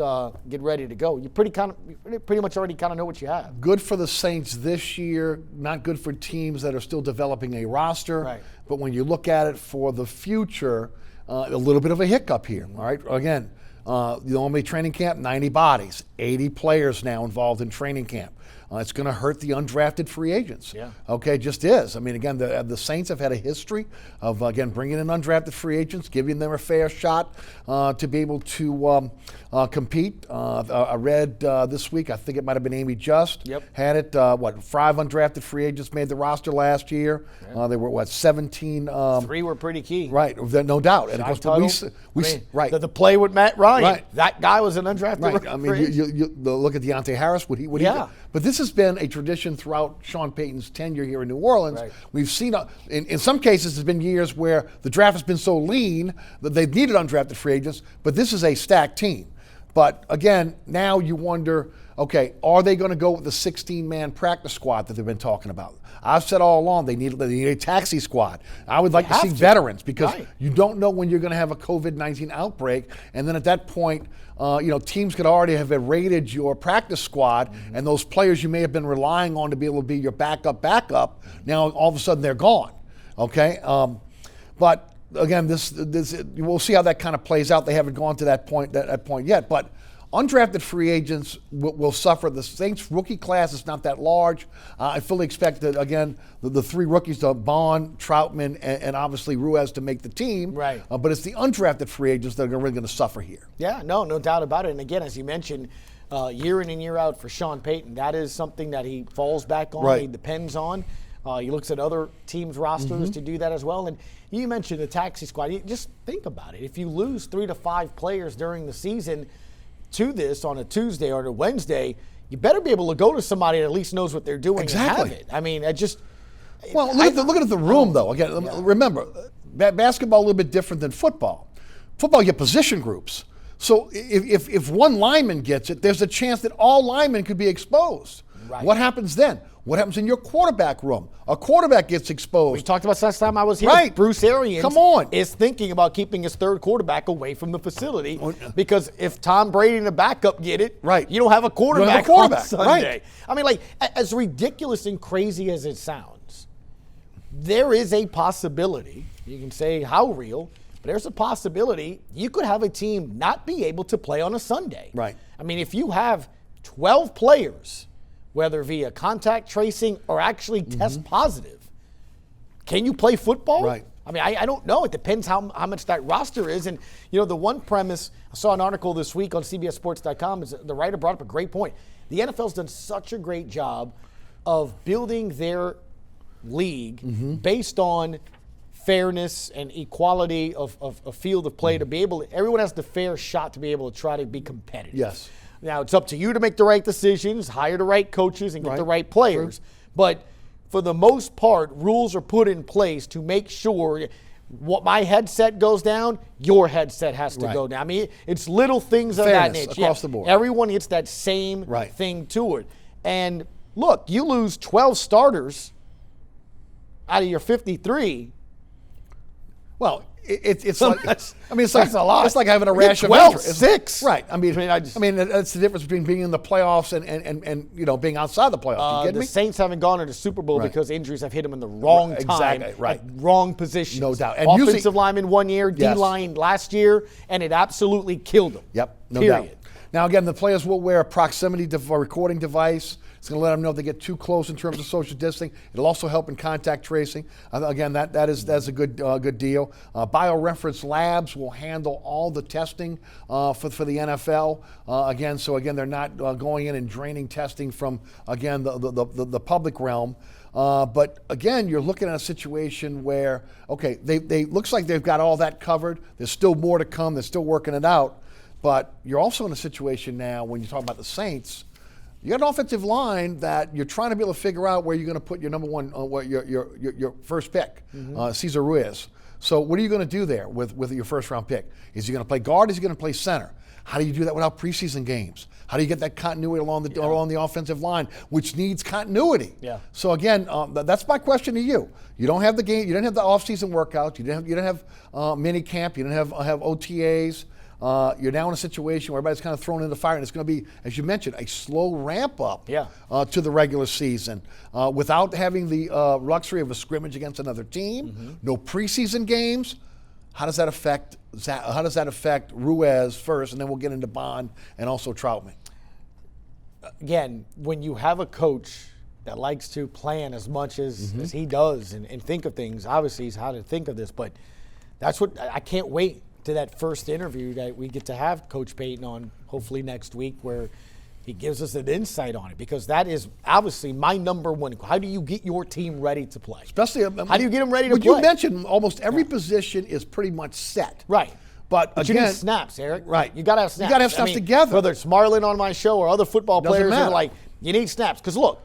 Speaker 7: get ready to go. You pretty much already kind of know what you have.
Speaker 6: Good for the Saints this year, not good for teams that are still developing a roster.
Speaker 7: Right.
Speaker 6: But when you look at it for the future, a little bit of a hiccup here. All right, again, normally training camp, 90 bodies, 80 players now involved in training camp. It's going to hurt the undrafted free agents.
Speaker 7: Yeah.
Speaker 6: Okay, it just is. I mean, again, the Saints have had a history of, again, bringing in undrafted free agents, giving them a fair shot to be able to compete. I read this week, I think it might have been Amy Just, had it, 5 undrafted free agents made the roster last year. Yeah. They were, 17?
Speaker 7: 3 were pretty key.
Speaker 6: Right, no doubt. And of course, right.
Speaker 7: The play with Matt Ryan,
Speaker 6: right.
Speaker 7: That guy was an undrafted
Speaker 6: right. I mean, you look at Deontay Harris, what he but this has been a tradition throughout Sean Payton's tenure here in New Orleans. Right. We've seen, in some cases, there's been years where the draft has been so lean that they've needed undrafted free agents, but this is a stacked team. But again, now you wonder, okay, are they going to go with the 16-man practice squad that they've been talking about? I've said all along they need a taxi squad. I would like to see veterans because you don't know when you're going to have a COVID-19 outbreak, and then at that point, teams could already have raided your practice squad, and those players you may have been relying on to be able to be your backup, now all of a sudden they're gone. Okay, but again, this we'll see how that kind of plays out. They haven't gone to that point yet, but undrafted free agents will suffer. The Saints rookie class is not that large. I fully expect that, again, the 3 rookies, Bond, Troutman, and obviously Ruiz to make the team.
Speaker 7: Right.
Speaker 6: But it's the undrafted free agents that are really going to suffer here.
Speaker 7: Yeah, no doubt about it. And again, as you mentioned, year in and year out for Sean Payton, that is something that he falls back on, he depends on. He looks at other teams' rosters to do that as well. And you mentioned the taxi squad. Just think about it. If you lose 3 to 5 players during the season to this on a Tuesday or a Wednesday, you better be able to go to somebody that at least knows what they're doing and have it. I mean,
Speaker 6: Well, look at the room, though. Again, remember, basketball a little bit different than football. Football, you get position groups. So if one lineman gets it, there's a chance that all linemen could be exposed. Right. What happens then? What happens in your quarterback room? A quarterback gets exposed.
Speaker 7: We talked about last time I was here.
Speaker 6: Right.
Speaker 7: Bruce Arians is thinking about keeping his third quarterback away from the facility because if Tom Brady and the backup get it, you don't have a quarterback, on Sunday.
Speaker 6: Right.
Speaker 7: I mean, as ridiculous and crazy as it sounds, there is a possibility, you can say how real, but there's a possibility you could have a team not be able to play on a Sunday.
Speaker 6: Right.
Speaker 7: I mean, if you have 12 players, whether via contact tracing or actually test positive, can you play football?
Speaker 6: Right.
Speaker 7: I mean, I don't know. It depends how much that roster is. And, the one premise, I saw an article this week on CBSSports.com, is the writer brought up a great point. The NFL's done such a great job of building their league based on fairness and equality of a field of play to be able to, everyone has the fair shot to be able to try to be competitive.
Speaker 6: Yes.
Speaker 7: Now, it's up to you to make the right decisions, hire the right coaches, and get the right players. But for the most part, rules are put in place to make sure what my headset goes down, your headset has to go down. I mean, it's little things of that nature.
Speaker 6: Across the board.
Speaker 7: Everyone gets that same thing to it. And look, you lose 12 starters out of your 53.
Speaker 6: Well, it's like
Speaker 7: that's
Speaker 6: a lot. It's like having a rash of
Speaker 7: 12-6.
Speaker 6: Right. I mean, that's the difference between being in the playoffs and being outside the playoffs. You get
Speaker 7: the
Speaker 6: me?
Speaker 7: Saints haven't gone to the Super Bowl because injuries have hit them in the wrong time, wrong positions.
Speaker 6: No doubt.
Speaker 7: And offensive lineman 1 year, D-line last year, and it absolutely killed them.
Speaker 6: Yep. No
Speaker 7: Period.
Speaker 6: doubt. Now again, the players will wear a proximity recording device. It's going to let them know if they get too close in terms of social distancing. It'll also help in contact tracing. Again, that's a good deal. BioReference Labs will handle all the testing for the NFL. Again, they're not going in and draining testing from the public realm. But again, you're looking at a situation where they looks like they've got all that covered. There's still more to come. They're still working it out. But you're also in a situation now when you talk about the Saints. You got an offensive line that you're trying to be able to figure out where you're going to put your number one, your first pick, Cesar Ruiz. So what are you going to do there with your first round pick? Is he going to play guard? Is he going to play center? How do you do that without preseason games? How do you get that continuity along the offensive line, which needs continuity?
Speaker 7: Yeah.
Speaker 6: So again, that's my question to you. You don't have the game. You didn't have the offseason workouts. You didn't have mini camp. You didn't have OTAs. You're now in a situation where everybody's kind of thrown in the fire, and it's going to be, as you mentioned, a slow ramp up to the regular season without having the luxury of a scrimmage against another team, no preseason games. How does that affect Ruiz first, and then we'll get into Bond and also Troutman?
Speaker 7: Again, when you have a coach that likes to plan as much as he does and think of things, obviously he's how to think of this, but that's what I can't wait to that first interview that we get to have Coach Payton on hopefully next week, where he gives us an insight on it, because that is obviously my number one. How do you get your team ready to play?
Speaker 6: Especially,
Speaker 7: how do you get them ready to play?
Speaker 6: You mentioned almost every position is pretty much set.
Speaker 7: Right.
Speaker 6: But
Speaker 7: you
Speaker 6: again,
Speaker 7: need snaps, Eric.
Speaker 6: Right.
Speaker 7: You got to have snaps.
Speaker 6: You got to have snaps together.
Speaker 7: Whether it's Marlon on my show or other football players that are like, you need snaps. Because look,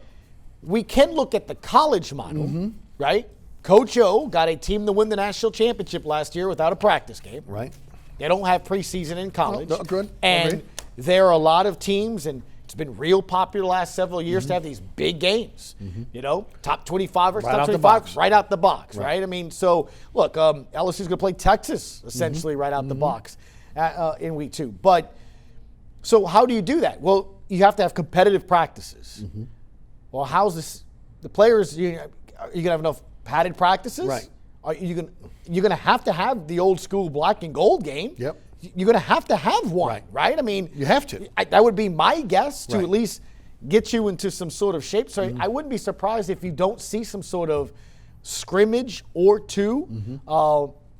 Speaker 7: we can look at the college model, right? Coach O got a team to win the national championship last year without a practice game.
Speaker 6: Right.
Speaker 7: They don't have preseason in college.
Speaker 6: No, good.
Speaker 7: And there are a lot of teams, and it's been real popular the last several years to have these big games. You know, top 25 or top 25 right out the box, right? I mean, so look, LSU's going to play Texas essentially right out the box in week 2. But so how do you do that? Well, you have to have competitive practices. Well, how's this? The players, are you going to have enough padded practices?
Speaker 6: Right.
Speaker 7: Are you're going to have the old school black and gold game.
Speaker 6: Yep.
Speaker 7: You're going to have one, right? I mean,
Speaker 6: you have to.
Speaker 7: That would be my guess to at least get you into some sort of shape. So I wouldn't be surprised if you don't see some sort of scrimmage or two.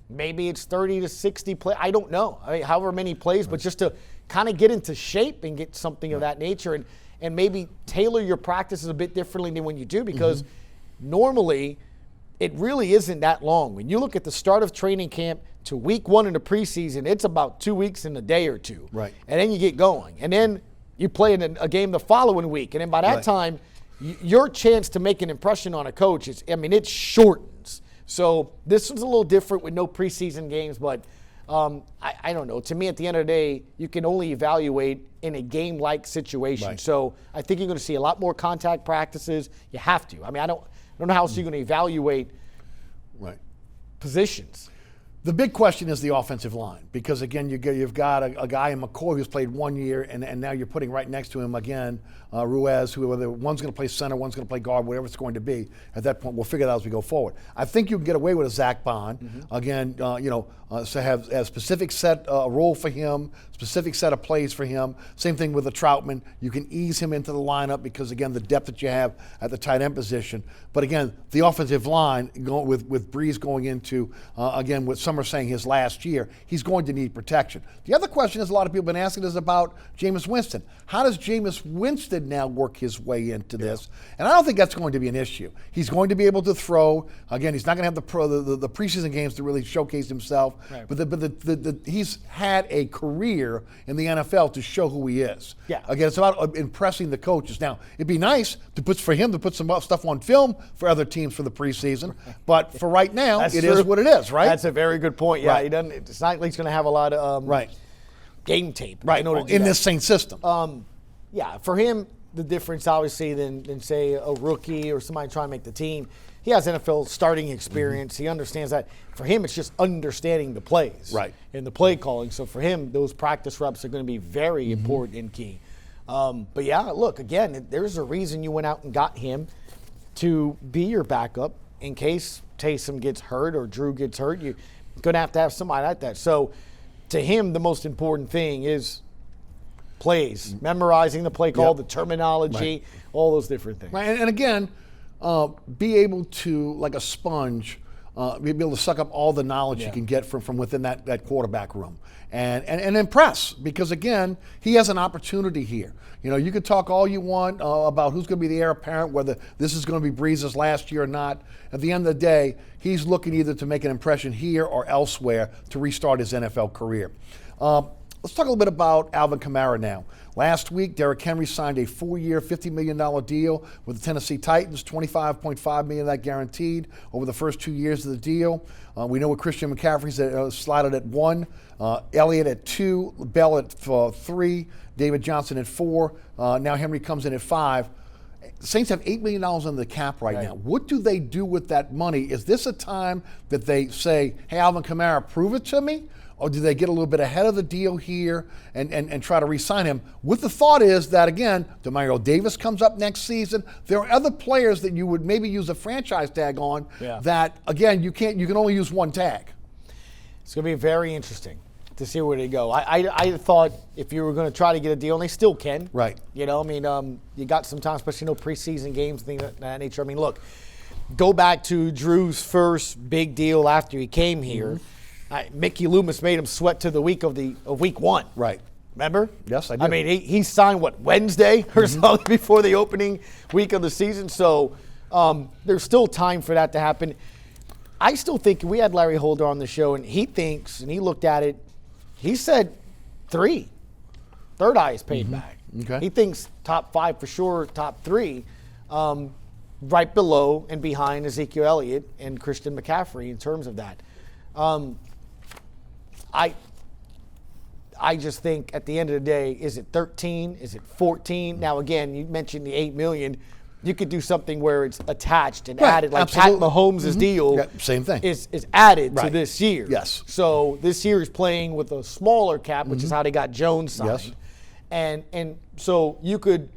Speaker 7: Maybe it's 30 to 60 play. I don't know. I mean, however many plays, but just to kind of get into shape and get something of that nature, and maybe tailor your practices a bit differently than when you do, because normally it really isn't that long. When you look at the start of training camp to week 1 in the preseason, it's about 2 weeks and a day or two.
Speaker 6: Right.
Speaker 7: And then you get going. And then you play in a game the following week. And then by that time, your chance to make an impression on a coach it shortens. So this was a little different with no preseason games, but I don't know. To me, at the end of the day, you can only evaluate in a game-like situation.
Speaker 6: Right.
Speaker 7: So I think you're going to see a lot more contact practices. You have to. I mean, I don't know how else you're going to evaluate positions.
Speaker 6: The big question is the offensive line, because again, you've got a guy in McCoy who's played 1 year, and now you're putting right next to him again Ruiz, who whether one's going to play center, one's going to play guard, whatever it's going to be. At that point, we'll figure that out as we go forward. I think you can get away with a Zach Bond again. So have a specific set role for him, specific set of plays for him. Same thing with the Troutman. You can ease him into the lineup because again, the depth that you have at the tight end position. But again, the offensive line with Breeze going into again with some are saying his last year, he's going to need protection. The other question is a lot of people have been asking is about Jameis Winston. How does Jameis Winston now work his way into this? And I don't think that's going to be an issue. He's going to be able to throw. Again, he's not going to have the preseason games to really showcase himself. Right. But he's had a career in the NFL to show who he is.
Speaker 7: Yeah.
Speaker 6: Again, it's about impressing the coaches. Now, it'd be nice for him to put some stuff on film for other teams for the preseason. But for right now, it is what it is, right?
Speaker 7: That's a very good point. Yeah, he doesn't. It's not like he's going to have a lot of game tape,
Speaker 6: right? In this same system.
Speaker 7: Yeah, for him, the difference obviously than say a rookie or somebody trying to make the team. He has NFL starting experience. He understands that. For him, it's just understanding the plays and the play calling. So for him, those practice reps are going to be very important and key. But yeah, look, again, there's a reason you went out and got him to be your backup in case Taysom gets hurt or Drew gets hurt. You're going to have somebody like that. So to him, the most important thing is plays, memorizing the play call, the terminology, all those different things.
Speaker 6: Right, and again, be able to, like a sponge, be able to suck up all the knowledge you can get from within that quarterback room and impress, because again, he has an opportunity here. You know, you could talk all you want about who's going to be the heir apparent, whether this is going to be Breeze's last year or not. At the end of the day, he's looking either to make an impression here or elsewhere to restart his NFL career. Let's talk a little bit about Alvin Kamara now. Last week, Derrick Henry signed a 4-year, $50 million deal with the Tennessee Titans, $25.5 million of that guaranteed over the first 2 years of the deal. We know with Christian McCaffrey's slotted at 1, Elliott at 2, Bell at 3, David Johnson at 4. Now Henry comes in at 5. Saints have $8 million on the cap right now. What do they do with that money? Is this a time that they say, hey, Alvin Kamara, prove it to me? or do they get a little bit ahead of the deal here and try to re-sign him? With the thought is that, again, Demario Davis comes up next season. There are other players that you would maybe use a franchise tag on that, again, you can only use one tag.
Speaker 7: It's going to be very interesting to see where they go. I thought if you were going to try to get a deal, and they still can.
Speaker 6: Right.
Speaker 7: You know, I mean, you got some time, especially, preseason games, things of that nature. I mean, look, go back to Drew's first big deal after he came here. Mickey Loomis made him sweat to the week of week one.
Speaker 6: Right.
Speaker 7: Remember?
Speaker 6: Yes, I do.
Speaker 7: I mean, he signed, Wednesday or something before the opening week of the season. So there's still time for that to happen. I still think we had Larry Holder on the show, and he thinks, and he looked at it, he said 3. Third highest paid back.
Speaker 6: Okay.
Speaker 7: He thinks top 5 for sure, top 3. Right below and behind Ezekiel Elliott and Christian McCaffrey in terms of that. I just think at the end of the day, is it 13? Is it 14? Now, again, you mentioned the $8 million. You could do something where it's attached and added, like
Speaker 6: absolutely.
Speaker 7: Pat Mahomes' deal.
Speaker 6: Yeah, same thing.
Speaker 7: Is added to this year.
Speaker 6: Yes.
Speaker 7: So this year is playing with a smaller cap, which is how they got Jones signed.
Speaker 6: Yes.
Speaker 7: And so you could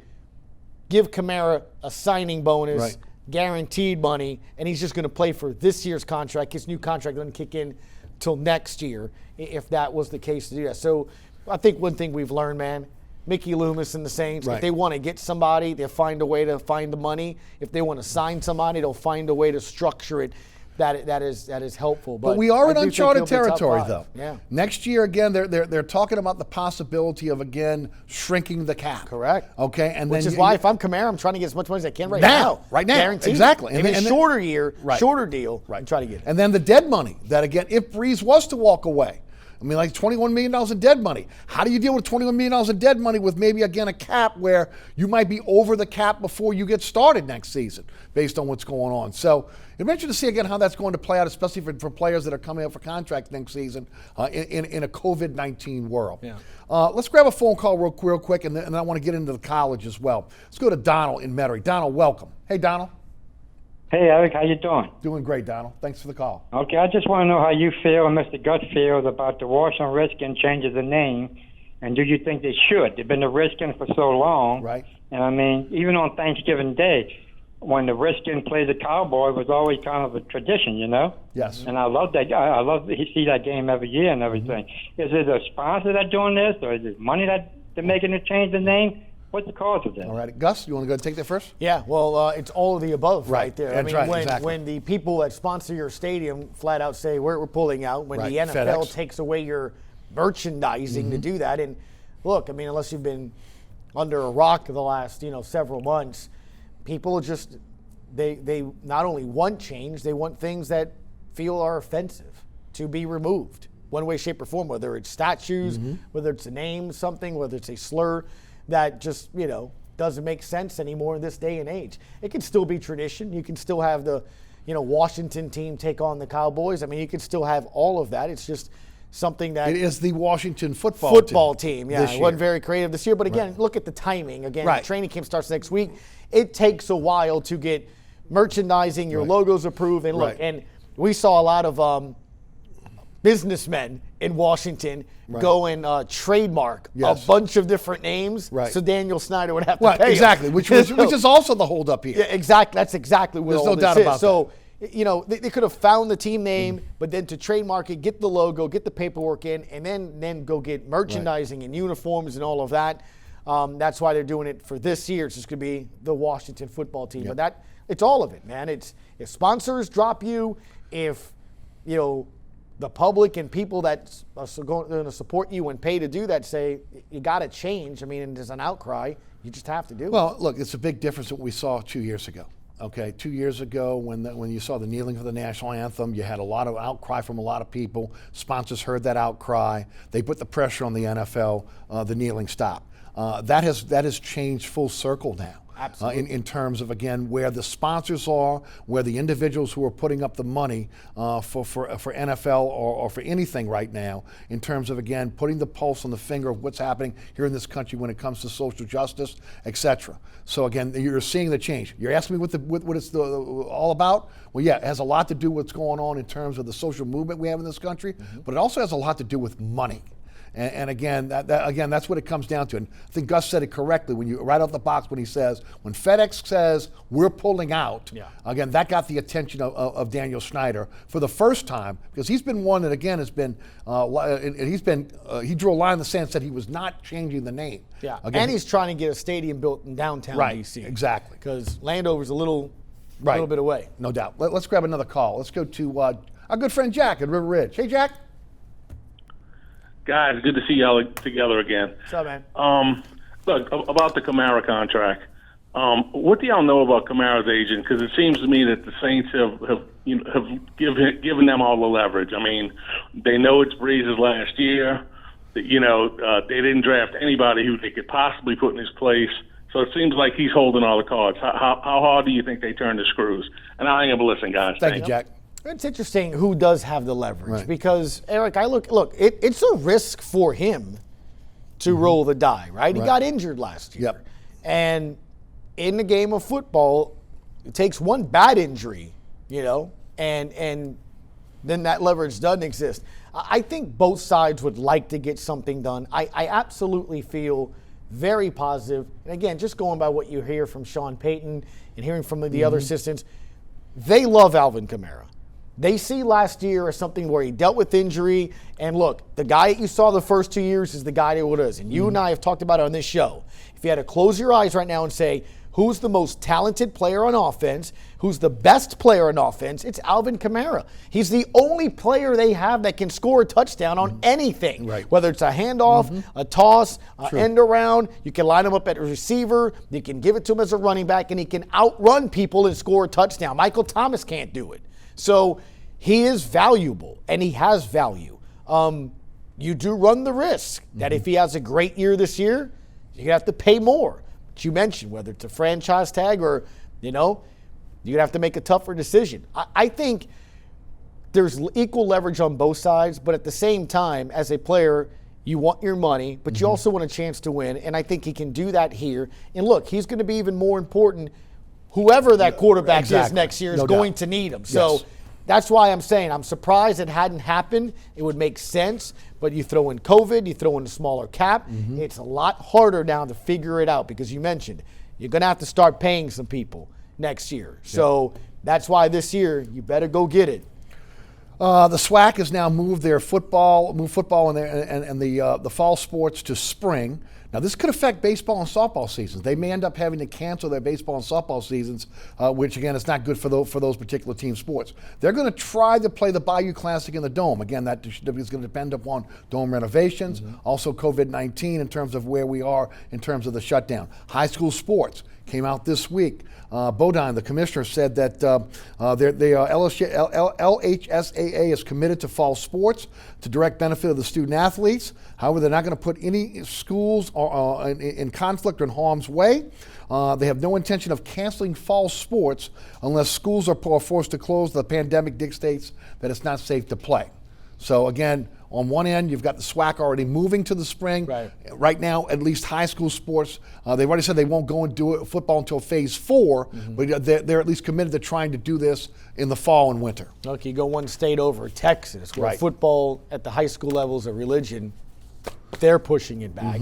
Speaker 7: give Kamara a signing bonus, guaranteed money, and he's just going to play for this year's contract. His new contract doesn't kick in till next year, if that was the case to do that. So I think one thing we've learned, man, Mickey Loomis and the Saints, if they want to get somebody, they'll find a way to find the money. If they want to sign somebody, they'll find a way to structure it that is helpful.
Speaker 6: But we are in uncharted territory, though.
Speaker 7: Yeah.
Speaker 6: Next year, again, they're talking about the possibility of, again, shrinking the cap.
Speaker 7: Correct.
Speaker 6: Okay, and
Speaker 7: which
Speaker 6: then
Speaker 7: is why if I'm Kamara, I'm trying to get as much money as I can right now. Guaranteed.
Speaker 6: Exactly.
Speaker 7: And then shorter year,
Speaker 6: Right.
Speaker 7: shorter deal, and try to get it.
Speaker 6: And then the dead money that, again, if Breeze was to walk away, I mean, like $21 million in dead money. How do you deal with $21 million in dead money with maybe, again, a cap where you might be over the cap before you get started next season based on what's going on? So it'll be interesting to see, again, how that's going to play out, especially for players that are coming up for contracts next season in a COVID-19 world.
Speaker 7: Yeah.
Speaker 6: Let's grab a phone call real quick, and then I want to get into the college as well. Let's go to Donald in Metairie. Donald, welcome. Hey, Donald.
Speaker 9: Hey, Eric, how you doing?
Speaker 6: Doing great, Donald. Thanks for the call.
Speaker 9: Okay, I just want to know how you feel and Mr. Gut feels about the Washington Redskins changing the name, and do you think they should? They've been the Redskins for so long.
Speaker 6: Right.
Speaker 9: And, I mean, even on Thanksgiving Day, when the Redskins played the Cowboys, it was always kind of a tradition, you know?
Speaker 6: Yes.
Speaker 9: And I love that. I love to see that game every year and everything. Is it a sponsor that's doing this, or is it money that they're making to change the name? What's the cause of that?
Speaker 6: All right. Gus, you want to go and take that first?
Speaker 7: Yeah, well, it's all of the above right there.
Speaker 6: That's
Speaker 7: I mean,
Speaker 6: right,
Speaker 7: when the people that sponsor your stadium flat out say we're pulling out, when the NFL
Speaker 6: FedEx
Speaker 7: takes away your merchandising to do that, and look, I mean, unless you've been under a rock the last several months, people just they not only want change, they want things that feel are offensive to be removed, one way, shape, or form. Whether it's statues, whether it's a name, something, whether it's a slur that just, doesn't make sense anymore in this day and age. It can still be tradition. You can still have the, Washington team take on the Cowboys. I mean, you can still have all of that. It's just something that...
Speaker 6: It is the Washington football
Speaker 7: team. Yeah, it wasn't very creative this year. But again, look at the timing. Again, the training camp starts next week. It takes a while to get merchandising, your logos approved. And look, and we saw a lot of businessmen in Washington go and trademark a bunch of different names, so Daniel Snyder would have to pay
Speaker 6: exactly,
Speaker 7: them.
Speaker 6: which is also the holdup here.
Speaker 7: Yeah, exactly. That's exactly what
Speaker 6: There's
Speaker 7: all
Speaker 6: no doubt
Speaker 7: this is.
Speaker 6: about
Speaker 7: so, they could have found the team name, but then to trademark it, get the logo, get the paperwork in, and then go get merchandising and uniforms and all of that. That's why they're doing it for this year. It's just going to be the Washington football team. But it's all of it, man. It's if sponsors drop you, if the public and people that are going to support you and pay to do that say you got to change. I mean, and there's an outcry. You just have to do it.
Speaker 6: Well, look, it's a big difference than what we saw 2 years ago. Okay, 2 years ago when you saw the kneeling for the national anthem, you had a lot of outcry from a lot of people. Sponsors heard that outcry. They put the pressure on the NFL. The kneeling stopped. That has changed full circle now. in terms of, again, where the sponsors are, where the individuals who are putting up the money for NFL or for anything right now, in terms of, again, putting the pulse on the finger of what's happening here in this country when it comes to social justice, etc. So again, you're seeing the change. You're asking me what it's all about? Well, yeah, it has a lot to do with what's going on in terms of the social movement we have in this country, but it also has a lot to do with money. And again, that's what it comes down to. And I think Gus said it correctly when you right out the box when he says, when FedEx says we're pulling out, again, that got the attention of Daniel Snyder for the first time, because he's been one that, again, has been, he drew a line in the sand and said he was not changing the name.
Speaker 7: Yeah,
Speaker 6: again,
Speaker 7: and he's trying to get a stadium built in downtown D.C.
Speaker 6: Exactly.
Speaker 7: Because Landover's a little bit away.
Speaker 6: No doubt. Let's grab another call. Let's go to our good friend Jack at River Ridge. Hey, Jack.
Speaker 10: Guys, good to see y'all together again.
Speaker 7: What's up, man?
Speaker 10: Look, about the Kamara contract. What do y'all know about Kamara's agent? Because it seems to me that the Saints have given them all the leverage. I mean, they know it's Breeze's last year. They didn't draft anybody who they could possibly put in his place. So it seems like he's holding all the cards. How hard do you think they turn the screws? And I ain't gonna listen, guys.
Speaker 6: Thank you, Jack.
Speaker 7: It's interesting who does have the leverage because, Eric, it's a risk for him to roll the die, right? He got injured last year.
Speaker 6: Yep.
Speaker 7: And in the game of football, it takes one bad injury, and then that leverage doesn't exist. I think both sides would like to get something done. I absolutely feel very positive. And again, just going by what you hear from Sean Payton and hearing from the other assistants, they love Alvin Kamara. They see last year as something where he dealt with injury. And look, the guy that you saw the first 2 years is the guy that it is. And you and I have talked about it on this show. If you had to close your eyes right now and say, who's the most talented player on offense, who's the best player on offense, it's Alvin Kamara. He's the only player they have that can score a touchdown on anything.
Speaker 6: Right.
Speaker 7: Whether it's a handoff, a toss, an end around, you can line him up at a receiver, you can give it to him as a running back, and he can outrun people and score a touchdown. Michael Thomas can't do it. So he is valuable, and he has value. You do run the risk that if he has a great year this year, you're going to have to pay more. But you mentioned whether it's a franchise tag or, you're going to have to make a tougher decision. I think there's equal leverage on both sides, but at the same time, as a player, you want your money, but you also want a chance to win, and I think he can do that here. And look, he's going to be even more important. Whoever that quarterback is next year is going to need him. So that's why I'm saying I'm surprised it hadn't happened. It would make sense. But you throw in COVID, you throw in a smaller cap. It's a lot harder now to figure it out because you mentioned you're going to have to start paying some people next year. So that's why this year you better go get it.
Speaker 6: The SWAC has now moved football and the fall sports to spring. Now, this could affect baseball and softball seasons. They may end up having to cancel their baseball and softball seasons, which, again, is not good for those particular team sports. They're going to try to play the Bayou Classic in the Dome. Again, that is going to depend upon dome renovations, also COVID-19 in terms of where we are in terms of the shutdown. High school sports came out this week. Bodine, the commissioner, said that LHSAA is committed to fall sports to direct benefit of the student athletes. However, they're not going to put any schools in conflict or in harm's way. They have no intention of canceling fall sports unless schools are forced to close. The pandemic dictates that it's not safe to play. So again, on one end, you've got the SWAC already moving to the spring. Right now, at least high school sports, they've already said they won't go and do football until phase 4, but they're at least committed to trying to do this in the fall and winter.
Speaker 7: Look, you go one state over, Texas, where football at the high school level is a religion. They're pushing it back.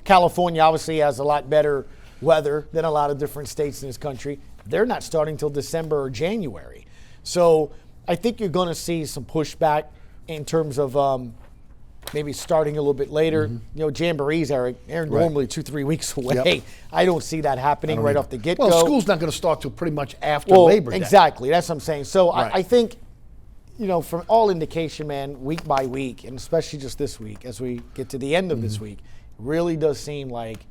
Speaker 7: California obviously has a lot better weather than a lot of different states in this country. They're not starting till December or January. So I think you're going to see some pushback in terms of maybe starting a little bit later. Jamborees are normally 2-3 weeks away. I don't see that happening off the get-go.
Speaker 6: Well, school's not going to start till pretty much after Labor Day.
Speaker 7: Exactly. That's what I'm saying. So I think, from all indication, man, week by week, and especially just this week, as we get to the end of this week, really does seem like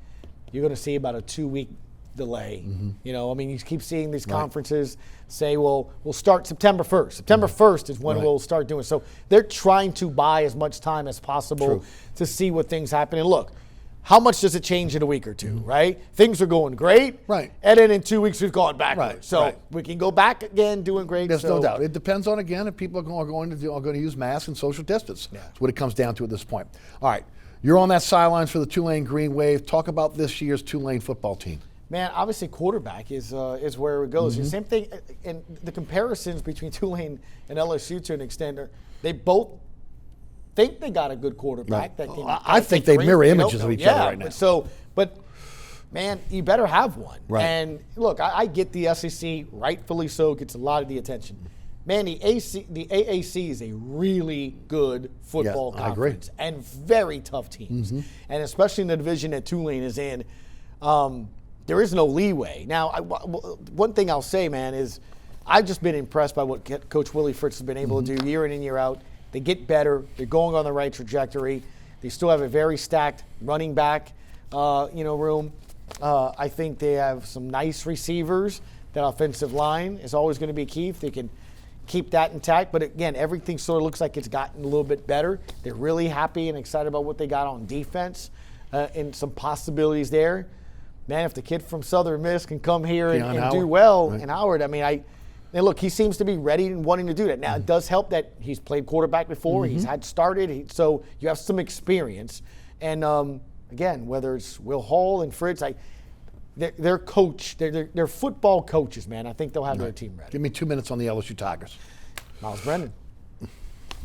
Speaker 7: you're going to see about a 2-week delay. You keep seeing these conferences say, well, we'll start September 1st. September 1st is when we'll start doing it. So they're trying to buy as much time as possible to see what things happen. And look, how much does it change in a week or two, right? Things are going great.
Speaker 6: Right.
Speaker 7: And then in 2 weeks, we've gone backwards.
Speaker 6: Right,
Speaker 7: So
Speaker 6: right.
Speaker 7: we can go back again doing great.
Speaker 6: There's
Speaker 7: so
Speaker 6: no doubt. It depends on, again, if people are going to use masks and social distance.
Speaker 7: Yeah.
Speaker 6: That's what it comes down to at this point. All right. You're on that sidelines for the Tulane Green Wave. Talk about this year's Tulane football team.
Speaker 7: Man, obviously quarterback is where it goes. The same thing, and the comparisons between Tulane and LSU to an extent they both think they got a good quarterback.
Speaker 6: Right.
Speaker 7: That can
Speaker 6: I think they mirror images of each other right now.
Speaker 7: But man, you better have one.
Speaker 6: Right.
Speaker 7: And look, I get the SEC, rightfully so, gets a lot of the attention. Man, the AAC is a really good football conference and very tough teams. And especially in the division that Tulane is in, there is no leeway. Now, one thing I'll say, man, is I've just been impressed by what Coach Willie Fritz has been able to do year in and year out. They get better. They're going on the right trajectory. They still have a very stacked running back, room. I think they have some nice receivers. That offensive line is always going to be key if they can keep that intact. But again, everything sort of looks like it's gotten a little bit better. They're really happy and excited about what they got on defense and some possibilities there. Man, if the kid from Southern Miss can come here and do well, and Howard, I mean, and look, he seems to be ready and wanting to do that. Now, it does help that he's played quarterback before. He's had started. So you have some experience. And, again, whether it's Will Hall and Fritz, they're football coaches, man. I think they'll have their team ready.
Speaker 6: Give me 2 minutes on the LSU Tigers.
Speaker 7: Miles Brennan.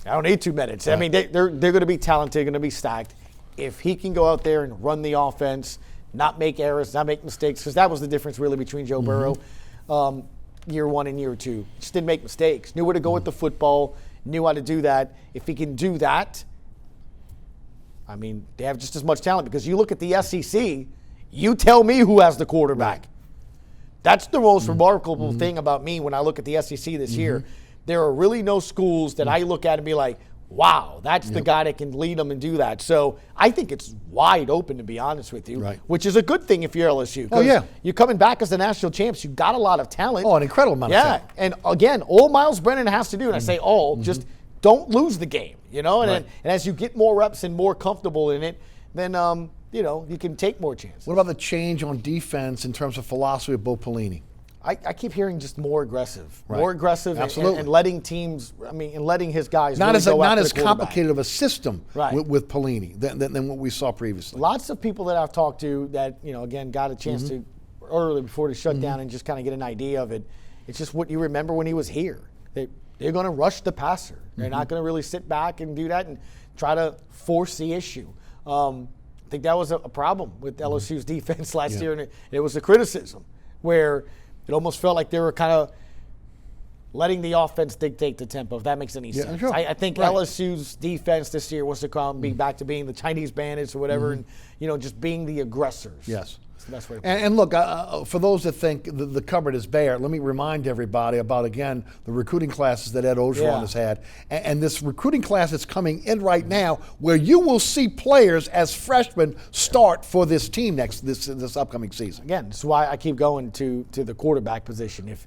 Speaker 7: I don't need 2 minutes. Right. I mean, they're going to be talented, going to be stacked. If he can go out there and run the offense, not make errors, not make mistakes, because that was the difference really between Joe Burrow year one and year two. Just didn't make mistakes. Knew where to go with the football, knew how to do that. If he can do that, I mean, they have just as much talent because you look at the SEC, you tell me who has the quarterback. Right. That's the most remarkable thing about me when I look at the SEC this year. There are really no schools that I look at and be like, wow, that's the guy that can lead them and do that. So I think it's wide open, to be honest with you, which is a good thing if you're LSU.
Speaker 6: Oh, yeah.
Speaker 7: You're coming back as the national champs. You got a lot of talent.
Speaker 6: Oh, an incredible amount of talent.
Speaker 7: And again, all Miles Brennan has to do, and I say all, just don't lose the game, you know? And as you get more reps and more comfortable in it, then, you can take more chances.
Speaker 6: What about the change on defense in terms of philosophy of Bo Pelini?
Speaker 7: I keep hearing just more aggressive,
Speaker 6: Absolutely.
Speaker 7: and letting teams. I mean, and letting his guys
Speaker 6: not
Speaker 7: really
Speaker 6: as complicated of a system with Pelini than what we saw previously.
Speaker 7: Lots of people that I've talked to that again got a chance to early before the shutdown and just kind of get an idea of it. It's just what you remember when he was here. They're going to rush the passer. They're not going to really sit back and do that and try to force the issue. I think that was a problem with LSU's defense last year, and it was a criticism where it almost felt like they were kind of letting the offense dictate the tempo, if that makes any sense.
Speaker 6: Sure.
Speaker 7: I think LSU's defense this year wants to come be back to being the Chinese bandits or whatever, and just being the aggressors.
Speaker 6: Yes.
Speaker 7: That's the best way to
Speaker 6: and look, for those that think the cupboard is bare, let me remind everybody about, again, the recruiting classes that Ed Ogeron has had. And this recruiting class that's coming in right now, where you will see players as freshmen start for this team this upcoming season.
Speaker 7: Again, that's why I keep going to the quarterback position. If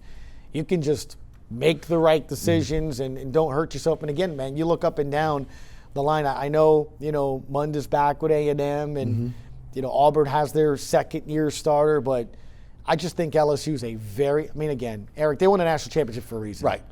Speaker 7: you can just make the right decisions and don't hurt yourself. And again, man, you look up and down the line. I know, Mund is back with A&M and Auburn has their second-year starter, but I just think LSU's again, Eric, they won a national championship for a reason.
Speaker 6: Right.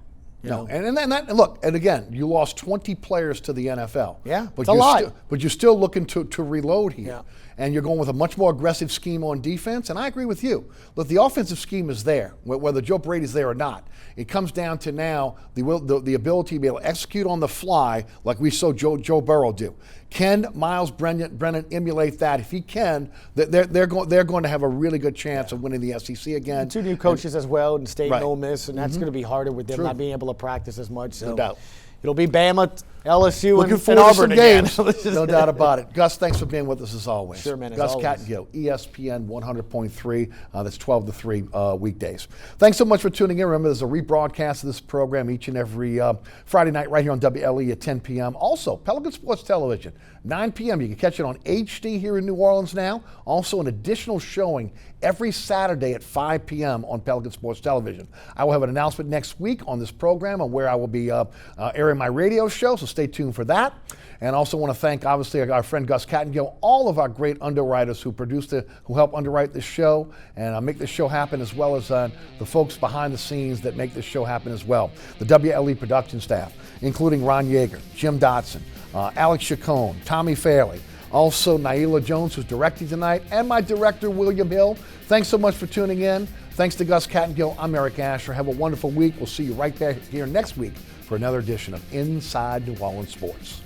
Speaker 6: And look, and again, you lost 20 players to the NFL.
Speaker 7: Yeah,
Speaker 6: but
Speaker 7: it's a lot.
Speaker 6: But you're still looking to reload here.
Speaker 7: Yeah.
Speaker 6: And you're going with a much more aggressive scheme on defense, and I agree with you. Look, the offensive scheme is there, whether Joe Brady's there or not. It comes down to now the ability to be able to execute on the fly like we saw Joe Burrow do. Can Miles Brennan emulate that? If he can, they're going to have a really good chance of winning the SEC again.
Speaker 7: And 2 new coaches as well in State and Ole Miss, and that's going to be harder with them not being able to practice as much. So
Speaker 6: no doubt.
Speaker 7: It'll be Bama, LSU,
Speaker 6: Looking
Speaker 7: and
Speaker 6: forward
Speaker 7: Auburn
Speaker 6: to some games.
Speaker 7: again.
Speaker 6: No doubt about it. Gus, thanks for being with us as always.
Speaker 7: Sure, man.
Speaker 6: Gus Kattengell, ESPN 100.3. That's 12 to 3 weekdays. Thanks so much for tuning in. Remember, there's a rebroadcast of this program each and every Friday night right here on WLAE at 10 p.m. Also, Pelican Sports Television, 9 p.m. You can catch it on HD here in New Orleans now. Also, an additional showing every Saturday at 5 p.m. on Pelican Sports Television. I will have an announcement next week on this program on where I will be airing during my radio show, so stay tuned for that. And also want to thank, obviously, our friend Gus Kattengell, all of our great underwriters who who help underwrite this show and make this show happen, as well as the folks behind the scenes that make this show happen as well. The WLE production staff, including Ron Yeager, Jim Dotson, Alex Chacon, Tommy Fairley, also Naila Jones, who's directing tonight, and my director, William Hill. Thanks so much for tuning in. Thanks to Gus Kattengell. I'm Eric Asher. Have a wonderful week. We'll see you right back here next week for another edition of Inside New Orleans Sports.